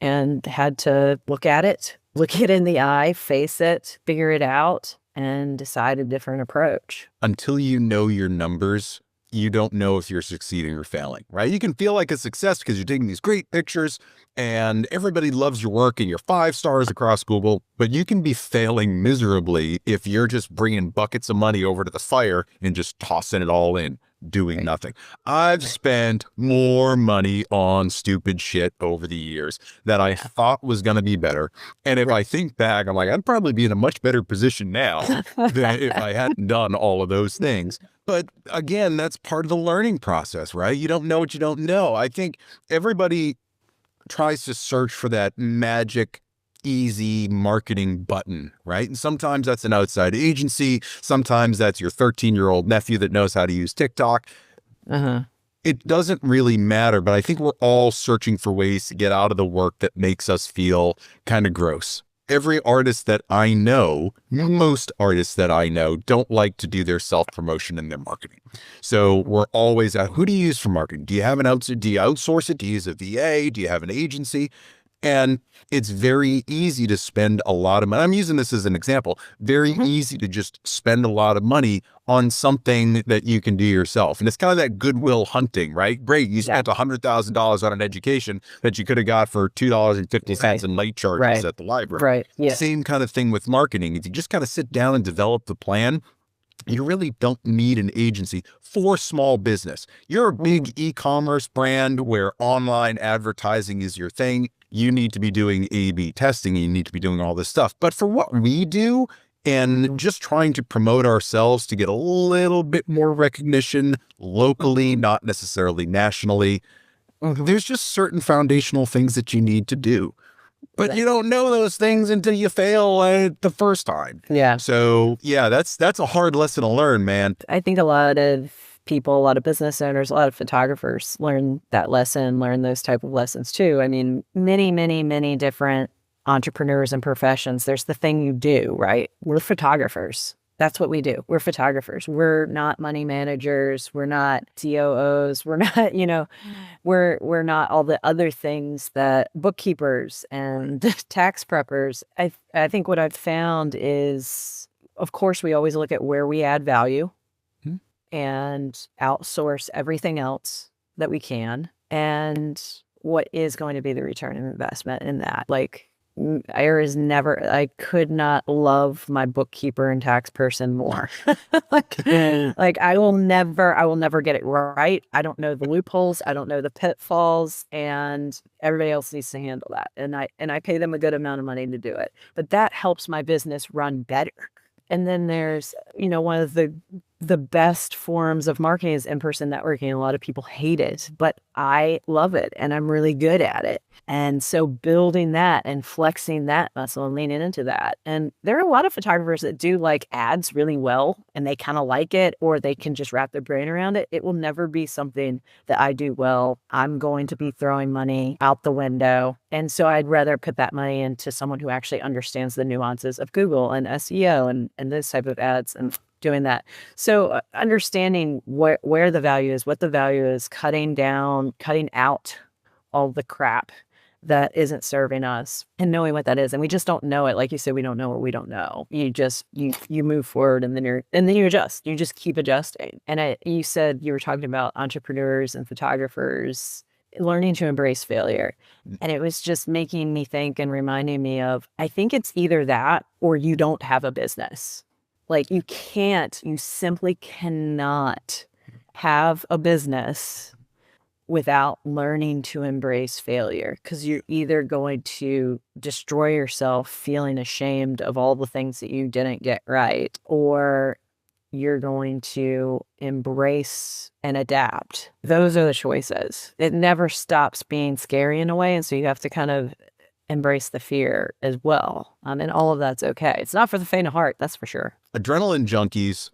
and had to look it in the eye, face it, figure it out, and decide a different approach.
Until you know your numbers, you don't know if you're succeeding or failing, right? You can feel like a success because you're taking these great pictures and everybody loves your work and you're 5 stars across Google, but you can be failing miserably if you're just bringing buckets of money over to the fire and just tossing it all in, doing nothing. I've spent more money on stupid shit over the years that I thought was going to be better. And if I think back, I'm like, I'd probably be in a much better position now than if I hadn't done all of those things. But again, that's part of the learning process, right? You don't know what you don't know. I think everybody tries to search for that magic, easy marketing button, right? And sometimes that's an outside agency. Sometimes that's your 13-year-old nephew that knows how to use TikTok. It doesn't really matter, but I think we're all searching for ways to get out of the work that makes us feel kind of gross. Every artist that I know, most artists that I know, don't like to do their self-promotion in their marketing. So we're always at, who do you use for marketing? Do you have do you outsource it? Do you use a VA? Do you have an agency? And it's very easy to spend a lot of money. I'm using this as an example. Very easy to just spend a lot of money on something that you can do yourself. And it's kind of that goodwill hunting, right? Great. You spent $100,000 on an education that you could have got for $2.50 in late charges at the library.
Right. Yeah.
Same kind of thing with marketing. If you just kind of sit down and develop the plan, you really don't need an agency for small business. You're a big e-commerce brand where online advertising is your thing. You need to be doing A/B testing. You need to be doing all this stuff. But for what we do and just trying to promote ourselves to get a little bit more recognition locally, not necessarily nationally, there's just certain foundational things that you need to do. But you don't know those things until you fail the first time.
Yeah.
So yeah, that's a hard lesson to learn, man.
I think a lot of people, a lot of business owners, a lot of photographers learn that lesson, learn those type of lessons too. I mean, many different entrepreneurs and professions. There's the thing you do, right? We're photographers. That's what we do. We're photographers. We're not money managers. We're not COOs. We're not, we're not all the other things that bookkeepers and tax preppers. I think what I've found is, of course, we always look at where we add value and outsource everything else that we can. And what is going to be the return of investment in that? Like, I could not love my bookkeeper and tax person more. like I will never get it right. I don't know the loopholes. I don't know the pitfalls, and everybody else needs to handle that. And I pay them a good amount of money to do it, but that helps my business run better. And then there's, one of the the best forms of marketing is in-person networking. A lot of people hate it, but I love it and I'm really good at it. And so building that and flexing that muscle and leaning into that. And there are a lot of photographers that do like ads really well and they kind of like it, or they can just wrap their brain around it. It will never be something that I do well. I'm going to be throwing money out the window. And so I'd rather put that money into someone who actually understands the nuances of Google and SEO and this type of ads and doing that. So understanding where the value is, what the value is, cutting out all the crap that isn't serving us and knowing what that is. And we just don't know it. Like you said, we don't know what we don't know. You just, you move forward and then you adjust, you just keep adjusting. And you said you were talking about entrepreneurs and photographers learning to embrace failure. And it was just making me think and reminding me of, I think it's either that or you don't have a business. Like you simply cannot have a business without learning to embrace failure, because you're either going to destroy yourself feeling ashamed of all the things that you didn't get right, or you're going to embrace and adapt. Those are the choices. It never stops being scary in a way. And so you have to kind of embrace the fear as well. And all of that's okay. It's not for the faint of heart, that's for sure.
Adrenaline junkies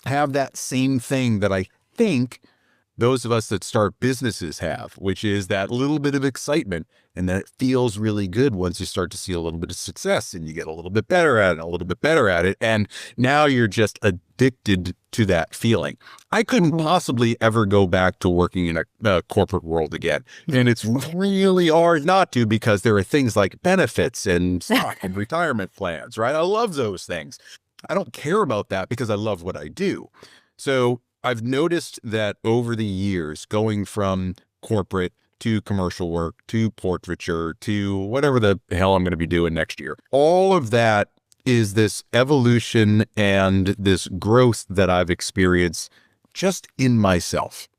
have that same thing that I think those of us that start businesses have, which is that little bit of excitement, and that it feels really good once you start to see a little bit of success and you get a little bit better at it, a little bit better at it. And now you're just addicted to that feeling. I couldn't possibly ever go back to working in a corporate world again. And it's really hard not to, because there are things like benefits and stock and retirement plans, right? I love those things. I don't care about that because I love what I do. So I've noticed that over the years, going from corporate to commercial work to portraiture to whatever the hell I'm going to be doing next year, all of that is this evolution and this growth that I've experienced just in myself.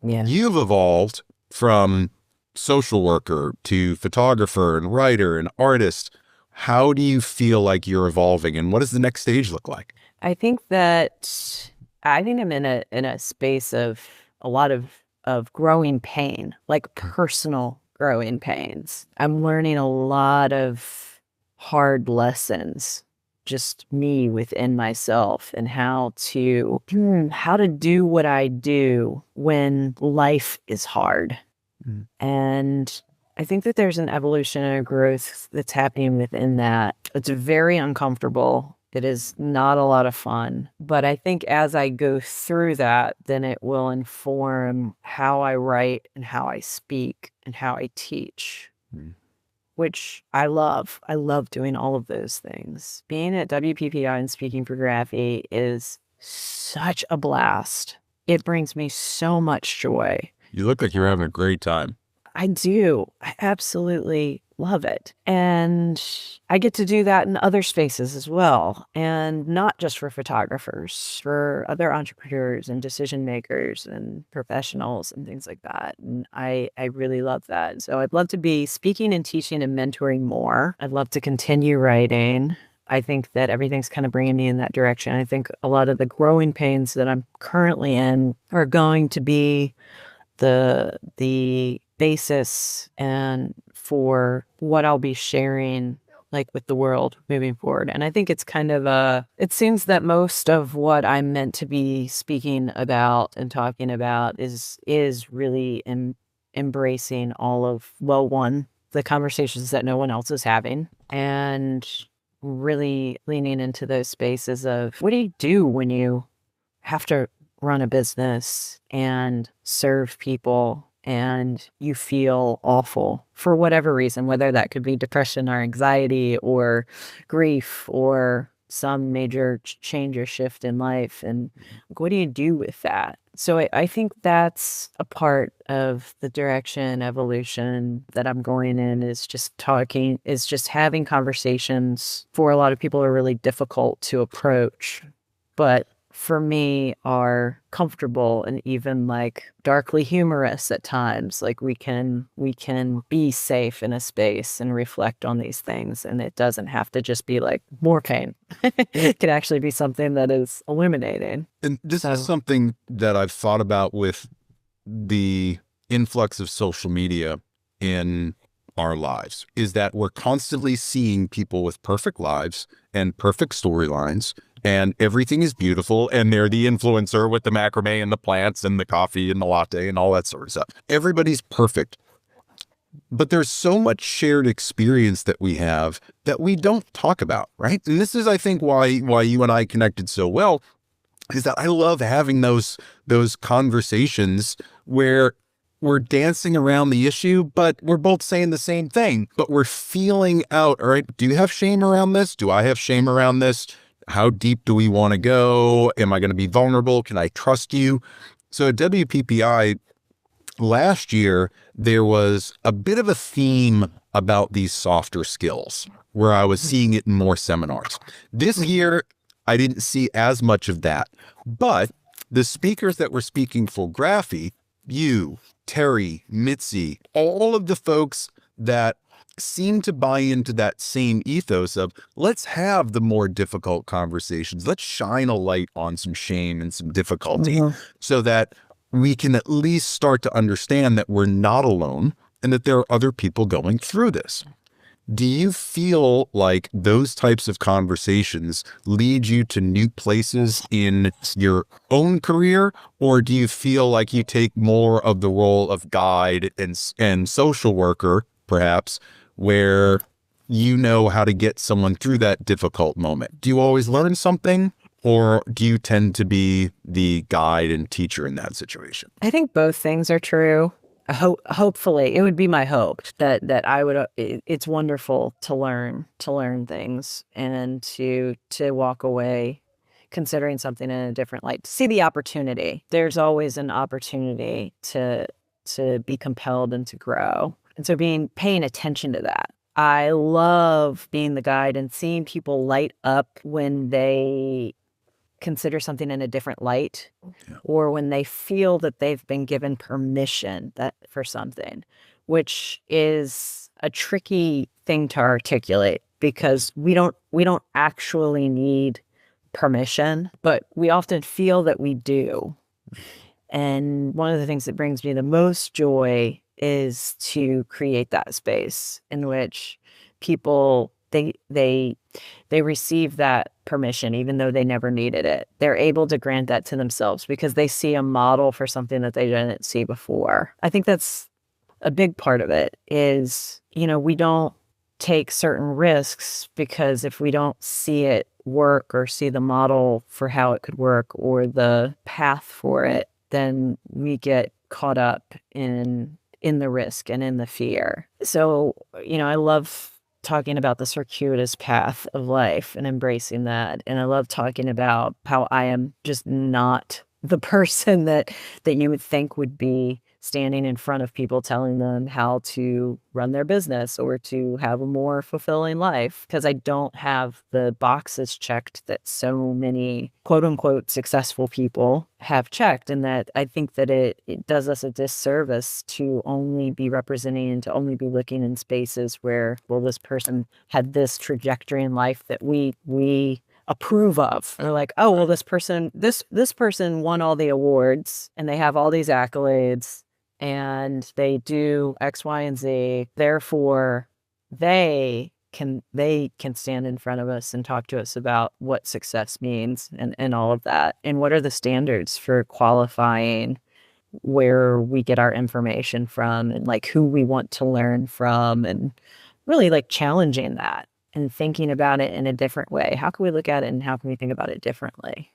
Yeah.
You've evolved from social worker to photographer and writer and artist. How do you feel like you're evolving, and what does the next stage look like?
I think I'm in a space of a lot of growing pain, like personal growing pains. I'm learning a lot of hard lessons, just me within myself, and how to do what I do when life is hard. And I think that there's an evolution and a growth that's happening within that. It's very uncomfortable. It is not a lot of fun. But I think as I go through that, then it will inform how I write and how I speak and how I teach, which I love. I love doing all of those things. Being at WPPI and speaking for Graphy is such a blast. It brings me so much joy.
You look like you're having a great time.
I do. I absolutely love it. And I get to do that in other spaces as well. And not just for photographers, for other entrepreneurs and decision makers and professionals and things like that. And I really love that. So I'd love to be speaking and teaching and mentoring more. I'd love to continue writing. I think that everything's kind of bringing me in that direction. I think a lot of the growing pains that I'm currently in are going to be the basis and for what I'll be sharing like with the world moving forward. And I think it's kind of it seems that most of what I'm meant to be speaking about and talking about is really embracing all of, well, one, the conversations that no one else is having, and really leaning into those spaces of what do you do when you have to run a business and serve people and you feel awful for whatever reason, whether that could be depression or anxiety or grief or some major change or shift in life. And what do you do with that? So I think that's a part of the direction, evolution that I'm going in, is just having conversations for a lot of people are really difficult to approach. But for me are comfortable and even like darkly humorous at times. Like we can be safe in a space and reflect on these things, and it doesn't have to just be like more pain. It could actually be something that is illuminating.
And this is something that I've thought about with the influx of social media in our lives, is that we're constantly seeing people with perfect lives and perfect storylines, and everything is beautiful, and they're the influencer with the macrame and the plants and the coffee and the latte and all that sort of stuff. Everybody's perfect. But there's so much shared experience that we have that we don't talk about, right? And this is, I think, why you and I connected so well, is that I love having those conversations where we're dancing around the issue, but we're both saying the same thing, but we're feeling out, all right, do you have shame around this? Do I have shame around this? How deep do we want to go? Am I going to be vulnerable? Can I trust you? So at WPPI last year, there was a bit of a theme about these softer skills where I was seeing it in more seminars. This year, I didn't see as much of that, but the speakers that were speaking for Graphy, you, Terry, Mitzi, all of the folks that seem to buy into that same ethos of let's have the more difficult conversations. Let's shine a light on some shame and some difficulty so that we can at least start to understand that we're not alone and that there are other people going through this. Do you feel like those types of conversations lead you to new places in your own career, or do you feel like you take more of the role of guide and social worker, perhaps, where you know how to get someone through that difficult moment? Do you always learn something, or do you tend to be the guide and teacher in that situation?
I think both things are true. Hopefully, it would be my hope that I would. It's wonderful to learn things and to walk away considering something in a different light. To see the opportunity. There's always an opportunity to be compelled and to grow, and so paying attention to that. I love being the guide and seeing people light up when they consider something in a different light, or when they feel that they've been given permission for something, which is a tricky thing to articulate because we don't actually need permission, but we often feel that we do. And one of the things that brings me the most joy is to create that space in which people they receive that permission, even though they never needed it. They're able to grant that to themselves because they see a model for something that they didn't see before. I think that's a big part of it is, we don't take certain risks because if we don't see it work or see the model for how it could work or the path for it, then we get caught up in the risk and in the fear. So, I love talking about the circuitous path of life and embracing that. And I love talking about how I am just not the person that you would think would be standing in front of people telling them how to run their business or to have a more fulfilling life, because I don't have the boxes checked that so many quote unquote successful people have checked. And that I think that it does us a disservice to only be representing and to only be looking in spaces where, well, this person had this trajectory in life that we approve of. Or like, oh, well, this person won all the awards and they have all these accolades and they do X, Y, and Z. Therefore, they can stand in front of us and talk to us about what success means and all of that. And what are the standards for qualifying where we get our information from and like who we want to learn from, and really like challenging that and thinking about it in a different way. How can we look at it and how can we think about it differently?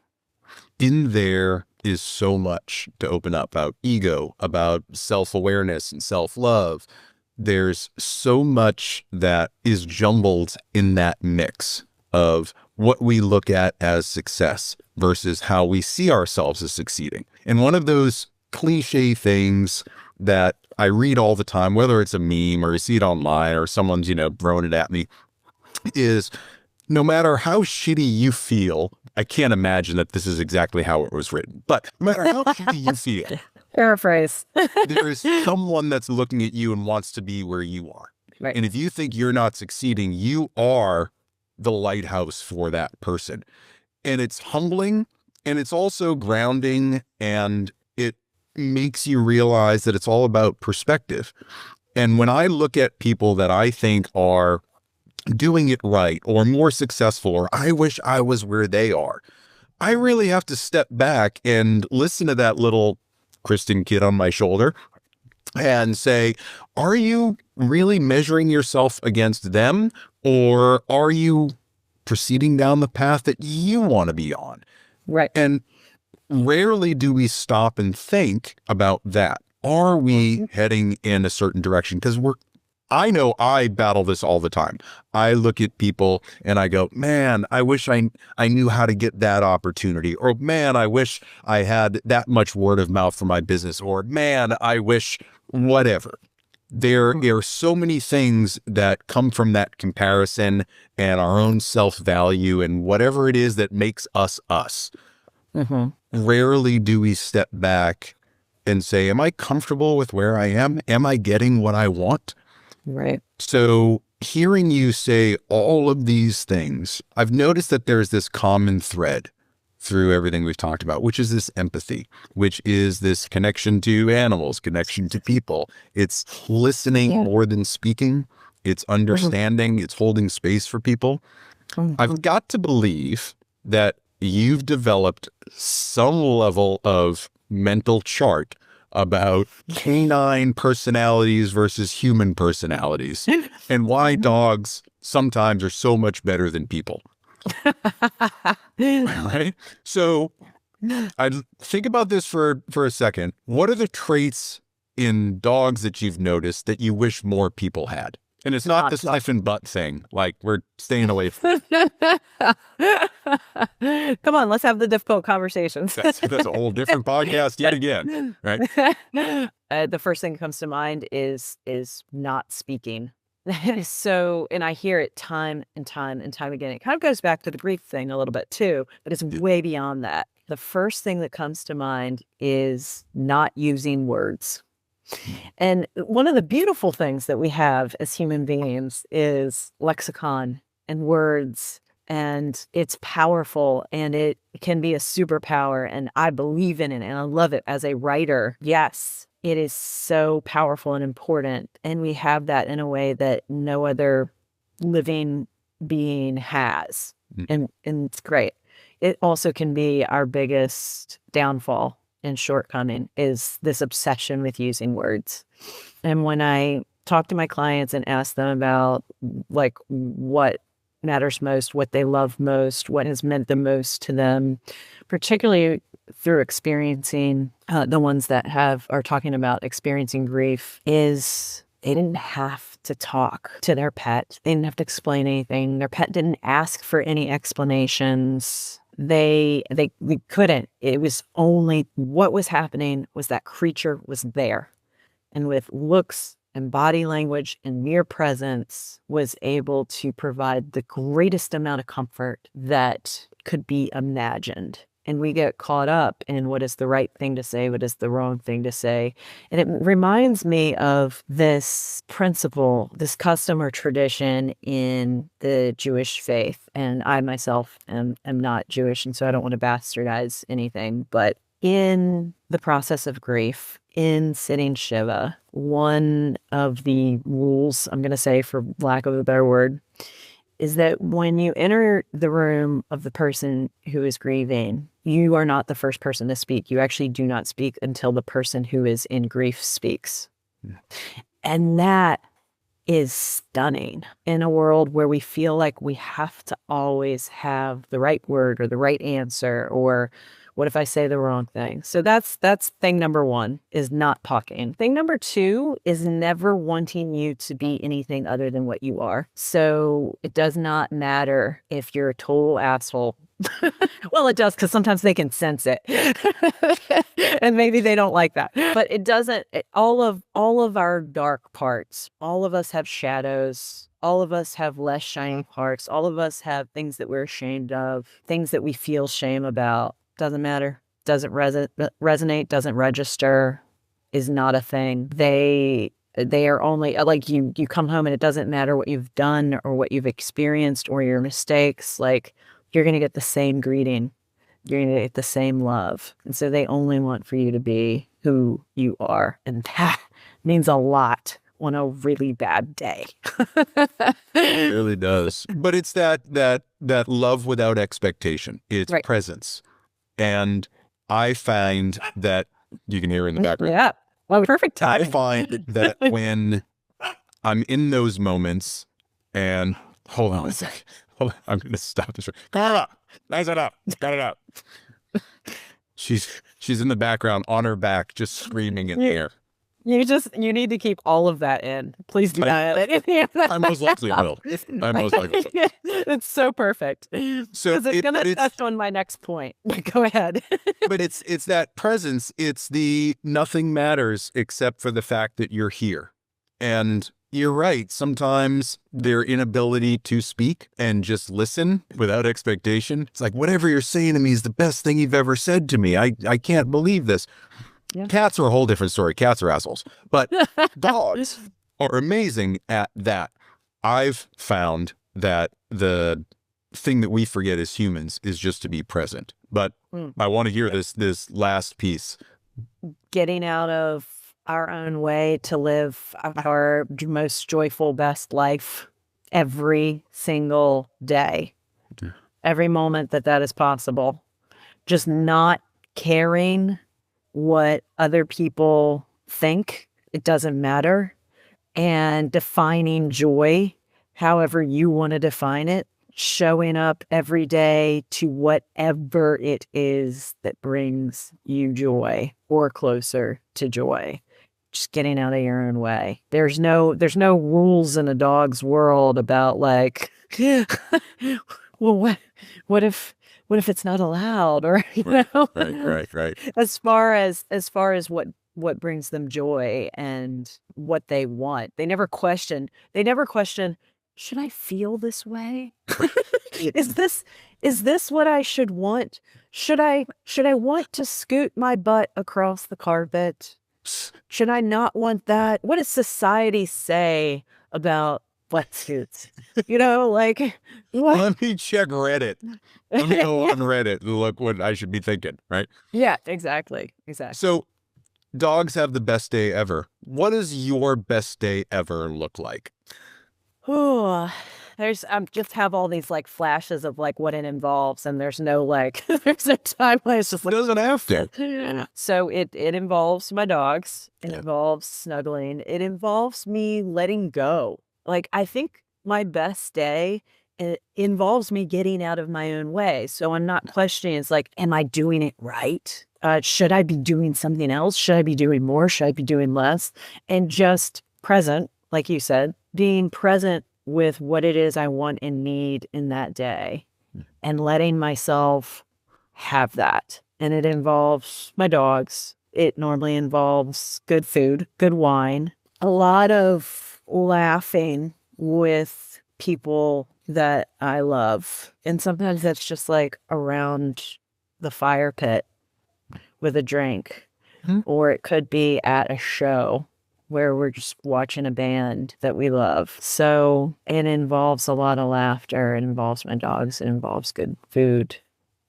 In there is so much to open up about ego, about self-awareness and self-love. There's so much that is jumbled in that mix of what we look at as success versus how we see ourselves as succeeding. And one of those cliche things that I read all the time, whether it's a meme or you see it online or someone's, throwing it at me, is no matter how shitty you feel I can't imagine that this is exactly how it was written. But no matter how shitty you feel,
Paraphrase.
there is someone that's looking at you and wants to be where you are.
Right.
And if you think you're not succeeding, you are the lighthouse for that person. And it's humbling, and it's also grounding, and it makes you realize that it's all about perspective. And when I look at people that I think are doing it right or more successful, or I wish I was where they are, I really have to step back and listen to that little Kristen Kidd on my shoulder and say, are you really measuring yourself against them, or are you proceeding down the path that you want to be on?
Right.
And rarely do we stop and think about that. Are we heading in a certain direction? Because I know I battle this all the time. I look at people and I go, man, I wish I knew how to get that opportunity. Or man, I wish I had that much word of mouth for my business. Or man, I wish whatever. There are so many things that come from that comparison and our own self-value and whatever it is that makes us us. Rarely do we step back and say, am I comfortable with where I am? Am I getting what I want?
Right.
So hearing you say all of these things, I've noticed that there's this common thread through everything we've talked about, which is this empathy, which is this connection to animals, connection to people. It's listening more than speaking. It's understanding. It's holding space for people. I've got to believe that you've developed some level of mental chart about canine personalities versus human personalities and why dogs sometimes are so much better than people. Right? So I think about this for a second. What are the traits in dogs that you've noticed that you wish more people had? And it's not this knife and butt thing. Like, we're staying away from
Come on, let's have the difficult conversations.
that's a whole different podcast yet again, right?
The first thing that comes to mind is not speaking. So, and I hear it time and time and time again. It kind of goes back to the grief thing a little bit too, but it's way beyond that. The first thing that comes to mind is not using words. And one of the beautiful things that we have as human beings is lexicon and words, and it's powerful, and it can be a superpower, and I believe in it and I love it as a writer. Yes, it is so powerful and important, and we have that in a way that no other living being has, and it's great. It also can be our biggest downfall and shortcoming, is this obsession with using words. And when I talk to my clients and ask them about like what matters most, what they love most, what has meant the most to them, particularly through experiencing, the ones that are talking about experiencing grief, is they didn't have to talk to their pet. They didn't have to explain anything. Their pet didn't ask for any explanations. They couldn't. It was only what was happening was that creature was there, and with looks and body language and mere presence was able to provide the greatest amount of comfort that could be imagined. And we get caught up in what is the right thing to say, what is the wrong thing to say. And it reminds me of this principle, this custom or tradition in the Jewish faith. And I myself am not Jewish, and so I don't want to bastardize anything. But in the process of grief, in sitting Shiva, one of the rules, I'm going to say for lack of a better word, is that when you enter the room of the person who is grieving, you are not the first person to speak. You actually do not speak until the person who is in grief speaks. And that is stunning in a world where we feel like we have to always have the right word or the right answer, or what if I say the wrong thing? So that's thing number one, is not talking. Thing number two is never wanting you to be anything other than what you are. So it does not matter if you're a total asshole Well, it does, because sometimes they can sense it. And maybe they don't like that. But it doesn't, all of our dark parts, all of us have shadows. All of us have less shining parts. All of us have things that we're ashamed of, things that we feel shame about. Doesn't matter. Doesn't resonate, doesn't register, is not a thing. They are only, like, you come home and it doesn't matter what you've done or what you've experienced or your mistakes. Like, you're going to get the same greeting. You're going to get the same love. And so they only want for you to be who you are. And that means a lot on a really bad day.
It really does. But it's that love without expectation. It's
Right.
presence. And I find that, you can hear it in the background.
Yeah. Well, perfect
I
timing.
find that when I'm in those moments, and hold on a second. Hold on, I'm going to stop this. Got it up. Nice it up. Got it up. She's in the background on her back, just screaming in the air.
You need to keep all of that in. Please do not let any of that.
I most likely will. I most likely will.
It's so perfect.
So
Because it's going to touch on my next point. Go ahead.
But it's that presence. It's the nothing matters except for the fact that you're here. And you're right. Sometimes their inability to speak and just listen without expectation. It's like, whatever you're saying to me is the best thing you've ever said to me. I can't believe this.
Yeah.
Cats are a whole different story. Cats are assholes. But dogs are amazing at that. I've found that the thing that we forget as humans is just to be present. But I want to hear this last piece.
Getting out of our own way to live our most joyful, best life every single day. Every moment that is possible. Just not caring what other people think. It doesn't matter. And defining joy however you want to define it. Showing up every day to whatever it is that brings you joy or closer to joy. Just getting out of your own way. There's no rules in a dog's world about, like, well, what if it's not allowed, or
Right.
as far as what brings them joy and what they want. They never question, should I feel this way? Is this what I should want? Should I want to scoot my butt across the carpet? Should I not want that? What does society say about wetsuits? Like, what?
Let me check Reddit. Let me go on Reddit and look what I should be thinking, right?
Yeah, exactly.
So dogs have the best day ever. What does your best day ever look like?
Oh, there's just have all these, like, flashes of, like, what it involves, and there's no, like, there's no timeline. It's just
It
like,
doesn't have to.
so it involves my dogs. It involves snuggling. It involves me letting go. Like, I think my best day, it involves me getting out of my own way. So I'm not questioning. It's like, am I doing it right? Should I be doing something else? Should I be doing more? Should I be doing less? And just present, like you said, being present with what it is I want and need in that day, and letting myself have that. And it involves my dogs. It normally involves good food, good wine, a lot of laughing with people that I love. And sometimes that's just, like, around the fire pit with a drink, or it could be at a show where we're just watching a band that we love. So it involves a lot of laughter. It involves my dogs. It involves good food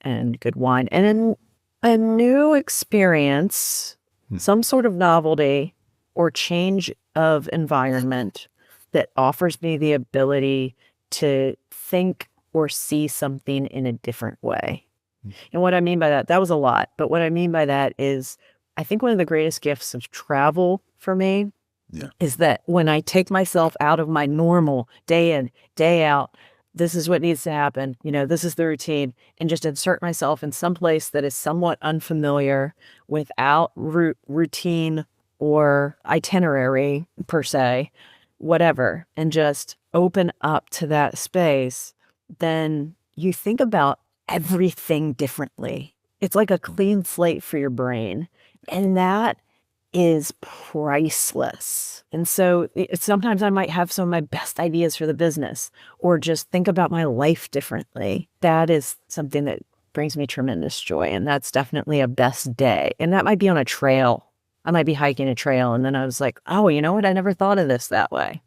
and good wine. And then a new experience, some sort of novelty or change of environment that offers me the ability to think or see something in a different way. And what I mean by that was a lot. But what I mean by that is, I think one of the greatest gifts of travel for me is that when I take myself out of my normal day in, day out, this is what needs to happen, this is the routine, and just insert myself in some place that is somewhat unfamiliar without routine or itinerary per se, whatever, and just open up to that space, then you think about everything differently. It's like a clean slate for your brain. And that is priceless. And so sometimes I might have some of my best ideas for the business or just think about my life differently. That is something that brings me tremendous joy. And that's definitely a best day. And that might be on a trail. I might be hiking a trail. And then I was like, oh, you know what? I never thought of this that way.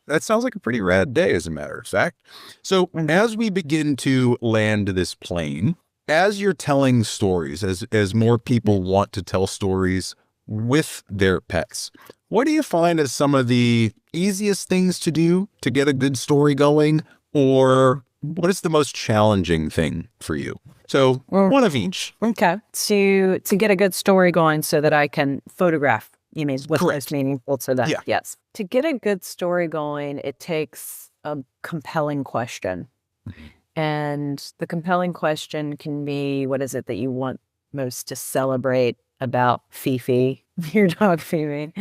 That sounds like a pretty rad day, as a matter of fact. So as we begin to land this plane, as you're telling stories, as more people want to tell stories with their pets, what do you find as some of the easiest things to do to get a good story going? Or what is the most challenging thing for you? So one of each.
Okay. To get a good story going so that I can photograph, you mean what's most meaningful to them?
Yeah.
Yes. To get a good story going, it takes a compelling question. And the compelling question can be, what is it that you want most to celebrate about Fifi, your dog Fifi?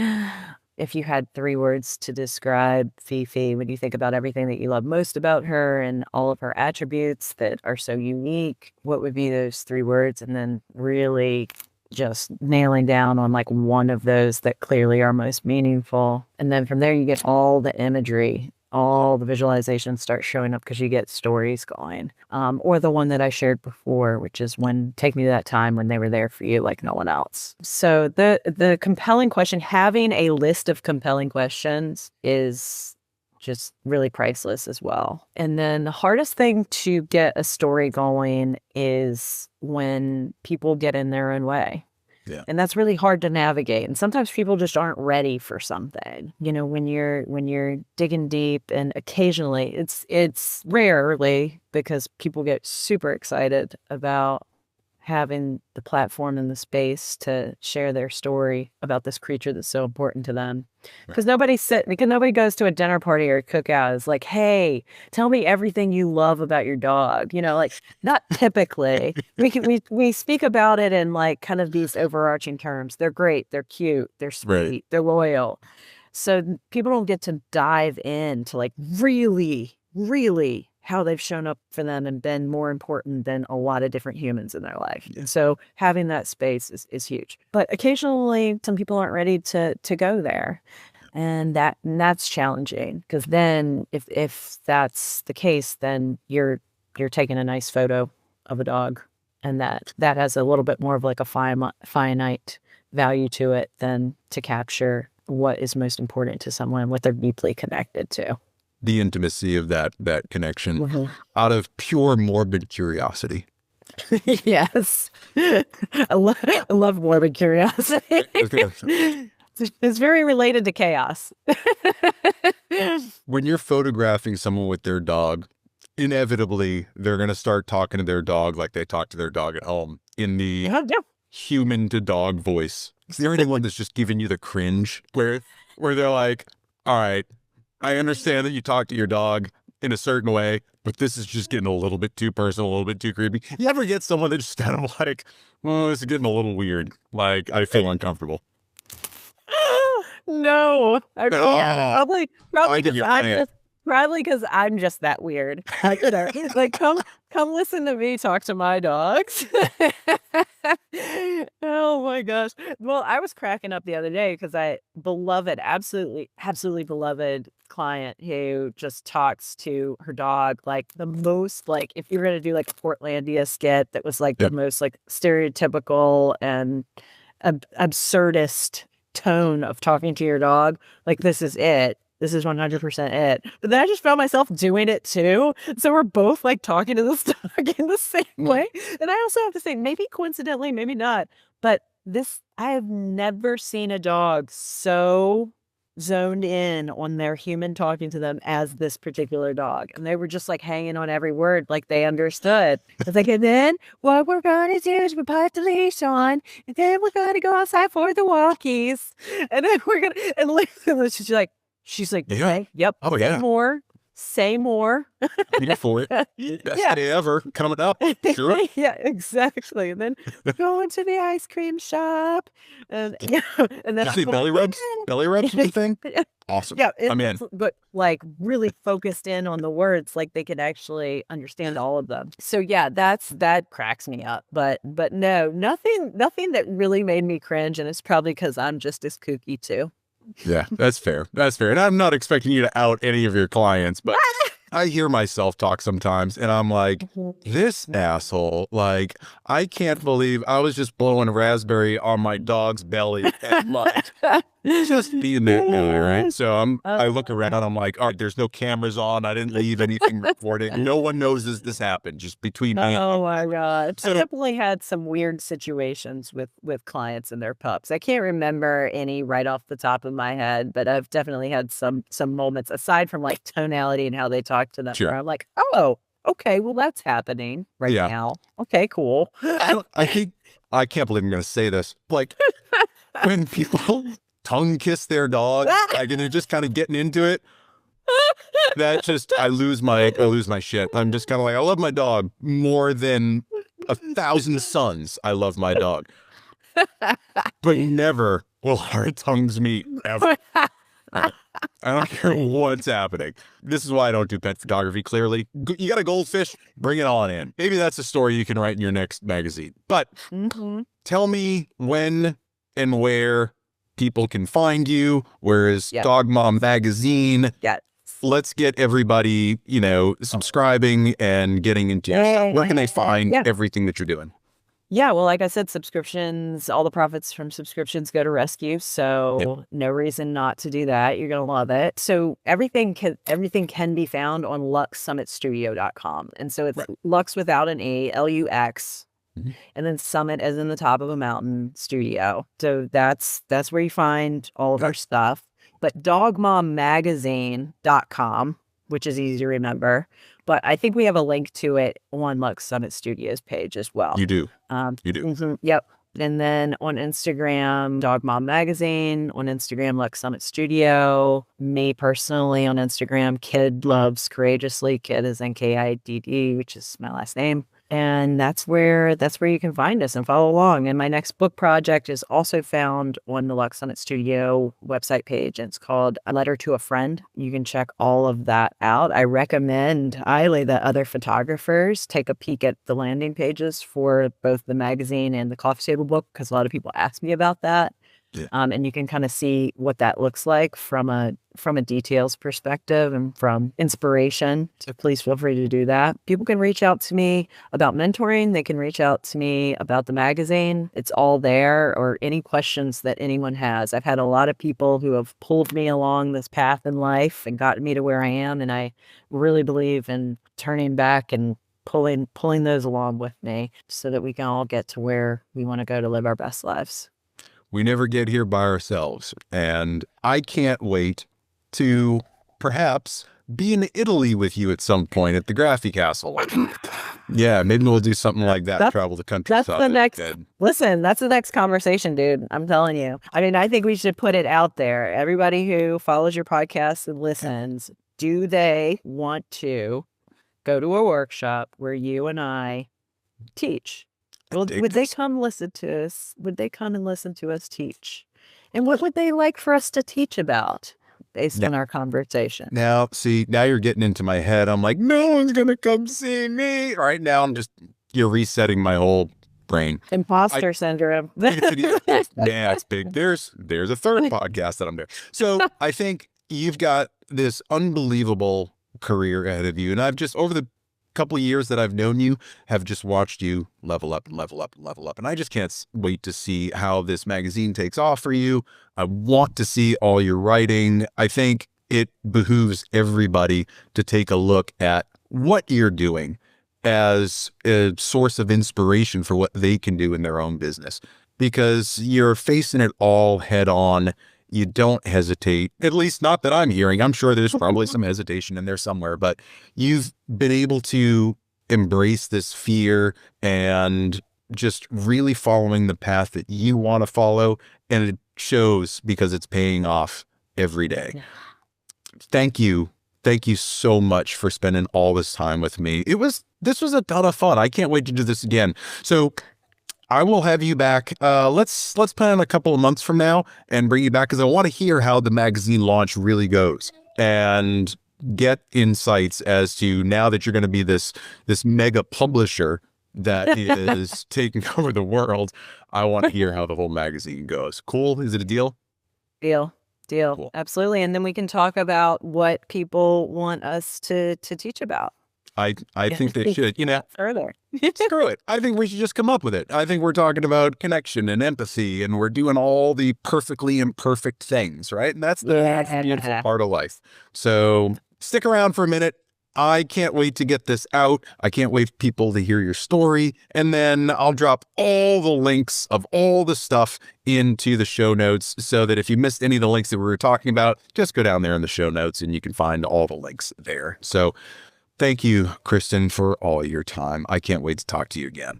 If you had 3 words to describe Fifi, when you think about everything that you love most about her and all of her attributes that are so unique, what would be those 3 words? And then really just nailing down on like one of those that clearly are most meaningful. And then from there, you get all the imagery, all the visualizations start showing up because you get stories going. Or the one that I shared before, which is when take me to that time when they were there for you like no one else. So the compelling question, having a list of compelling questions is just really priceless as well. And then the hardest thing to get a story going is when people get in their own way.
Yeah.
And that's really hard to navigate. And sometimes people just aren't ready for something. You know, when you're digging deep, and occasionally it's rarely, because people get super excited about having the platform and the space to share their story about this creature that's so important to them. Because nobody goes to a dinner party or a cookout is like, hey, tell me everything you love about your dog. You know, like, not typically. we speak about it in like kind of these overarching terms. They're great, they're cute, they're sweet, they're loyal. So people don't get to dive into like really how they've shown up for them and been more important than a lot of different humans in their life. Yeah. So having that space is huge. But occasionally some people aren't ready to go there. And that's challenging, because then if that's the case, then you're taking a nice photo of a dog, and that has a little bit more of like a finite value to it than to capture what is most important to someone, what they're deeply connected to.
The intimacy of that connection out of pure morbid curiosity.
Yes. I love morbid curiosity. It's very related to chaos.
When you're photographing someone with their dog, inevitably they're going to start talking to their dog like they talk to their dog at home in the human to dog voice. Is there anyone that's just giving you the cringe where they're like, all right, I understand that you talk to your dog in a certain way, but this is just getting a little bit too personal, a little bit too creepy. You ever get someone that's just kind of like, well, this is getting a little weird. Like, I feel uncomfortable.
No. Probably because I'm just that weird. Like, come listen to me talk to my dogs. Oh my gosh. Well, I was cracking up the other day because absolutely beloved client who just talks to her dog like the most, like, if you were going to do like a Portlandia skit that was like the most like stereotypical and absurdist tone of talking to your dog, like, this is it. This is 100% it. But then I just found myself doing it too. So we're both like talking to this dog in the same way. And I also have to say, maybe coincidentally, maybe not, but I have never seen a dog so zoned in on their human talking to them as this particular dog. And they were just like hanging on every word, like they understood. It's like, and then what we're going to do is we put the leash on, and then we're going to go outside for the walkies. And then we're going to, and she's like, okay, yep.
Oh, yeah.
More. say more.
Here for it. Best day ever coming up. Sure.
Yeah, exactly. And then go into the ice cream shop, and and then
You see belly rubs? Belly rubs is the thing? Awesome.
yeah,
I'm in.
but like really focused in on the words, like they can actually understand all of them. So yeah, that cracks me up. But no, nothing that really made me cringe, and it's probably because I'm just as kooky too.
Yeah, that's fair. That's fair. And I'm not expecting you to out any of your clients, but I hear myself talk sometimes and I'm like, this asshole, like, I can't believe I was just blowing raspberry on my dog's belly and like, just being that guy, right? So I look around, I'm like, all right, there's no cameras on. I didn't leave anything recorded. No one knows this happened, just between me.
Oh my God. I definitely had some weird situations with clients and their pups. I can't remember any right off the top of my head, but I've definitely had some moments aside from like tonality and how they talk to them.
Sure.
Where I'm like, oh, okay, well that's happening right now. Okay, cool.
I think, I can't believe I'm going to say this. Like when people tongue kiss their dog, like, and they're just kind of getting into it. That just, I lose my shit. I'm just kind of like, I love my dog more than 1,000 sons. I love my dog, but never will our tongues meet ever. I don't care what's happening. This is why I don't do pet photography. Clearly, you got a goldfish, bring it on in. Maybe that's a story you can write in your next magazine. But tell me when and where people can find you. Where is Dog Mom Magazine?
Yeah.
Let's get everybody, subscribing and getting into where can they find everything that you're doing?
Yeah, well, like I said, subscriptions, all the profits from subscriptions go to rescue. So no reason not to do that. You're going to love it. So everything can be found on luxsummitstudio.com. And so it's Lux without an E, Lux. And then Summit as in the top of a mountain studio. So that's where you find all of our stuff. But dogmommagazine.com, which is easy to remember. But I think we have a link to it on Lux Summit Studios page as well.
You do. You do.
Yep. And then on Instagram, Dog Mom Magazine. On Instagram, Lux Summit Studio. Me personally on Instagram, Kidd Loves Courageously. Kidd is Nkidd, which is my last name. And that's where you can find us and follow along. And my next book project is also found on the Lux Summit Studio website page. And it's called A Letter to a Friend. You can check all of that out. I recommend highly that other photographers take a peek at the landing pages for both the magazine and the coffee table book, because a lot of people ask me about that. Yeah. And you can kind of see what that looks like from a details perspective and from inspiration. So please feel free to do that. People can reach out to me about mentoring. They can reach out to me about the magazine. It's all there, or any questions that anyone has. I've had a lot of people who have pulled me along this path in life and gotten me to where I am. And I really believe in turning back and pulling those along with me so that we can all get to where we want to go to live our best lives.
We never get here by ourselves. And I can't wait to perhaps be in Italy with you at some point at the Graffi Castle. Yeah, maybe we'll do something like that, travel the country.
That's the next, listen, that's the next conversation, dude. I'm telling you. I mean, I think we should put it out there. Everybody who follows your podcast and listens, do they want to go to a workshop where you and I teach? Well, would they come listen to us? Would they come and listen to us teach? And what would they like for us to teach about based on our conversation?
Now, see, now you're getting into my head. I'm like, no one's going to come see me. Right now, you're resetting my whole brain.
Imposter syndrome.
Yeah, it's big. There's a third podcast that I'm doing. So I think you've got this unbelievable career ahead of you. And I've just, over the couple of years that I've known you, have just watched you level up and level up and level up. And I just can't wait to see how this magazine takes off for you. I want to see all your writing. I think it behooves everybody to take a look at what you're doing as a source of inspiration for what they can do in their own business, because you're facing it all head on. You don't hesitate, at least not that I'm hearing. I'm sure there's probably some hesitation in there somewhere, but you've been able to embrace this fear and just really following the path that you want to follow. And it shows because it's paying off every day. Thank you Thank you so much for spending all this time with me. This was a ton of fun. I can't wait to do this again. So I will have you back. Let's plan a couple of months from now and bring you back because I want to hear how the magazine launch really goes and get insights as to now that you're going to be this mega publisher that is taking over the world. I want to hear how the whole magazine goes. Cool? Is it a deal?
Deal.
Cool.
Absolutely. And then we can talk about what people want us to teach about.
I think they should,
Further.
screw it. I think we should just come up with it. I think we're talking about connection and empathy, and we're doing all the perfectly imperfect things, right? And that's the beautiful part of life. So stick around for a minute. I can't wait to get this out. I can't wait for people to hear your story. And then I'll drop all the links of all the stuff into the show notes so that if you missed any of the links that we were talking about, just go down there in the show notes and you can find all the links there. So thank you, Kristen, for all your time. I can't wait to talk to you again.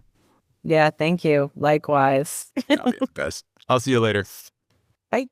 Yeah, thank you. Likewise.
Best. I'll see you later.
Bye.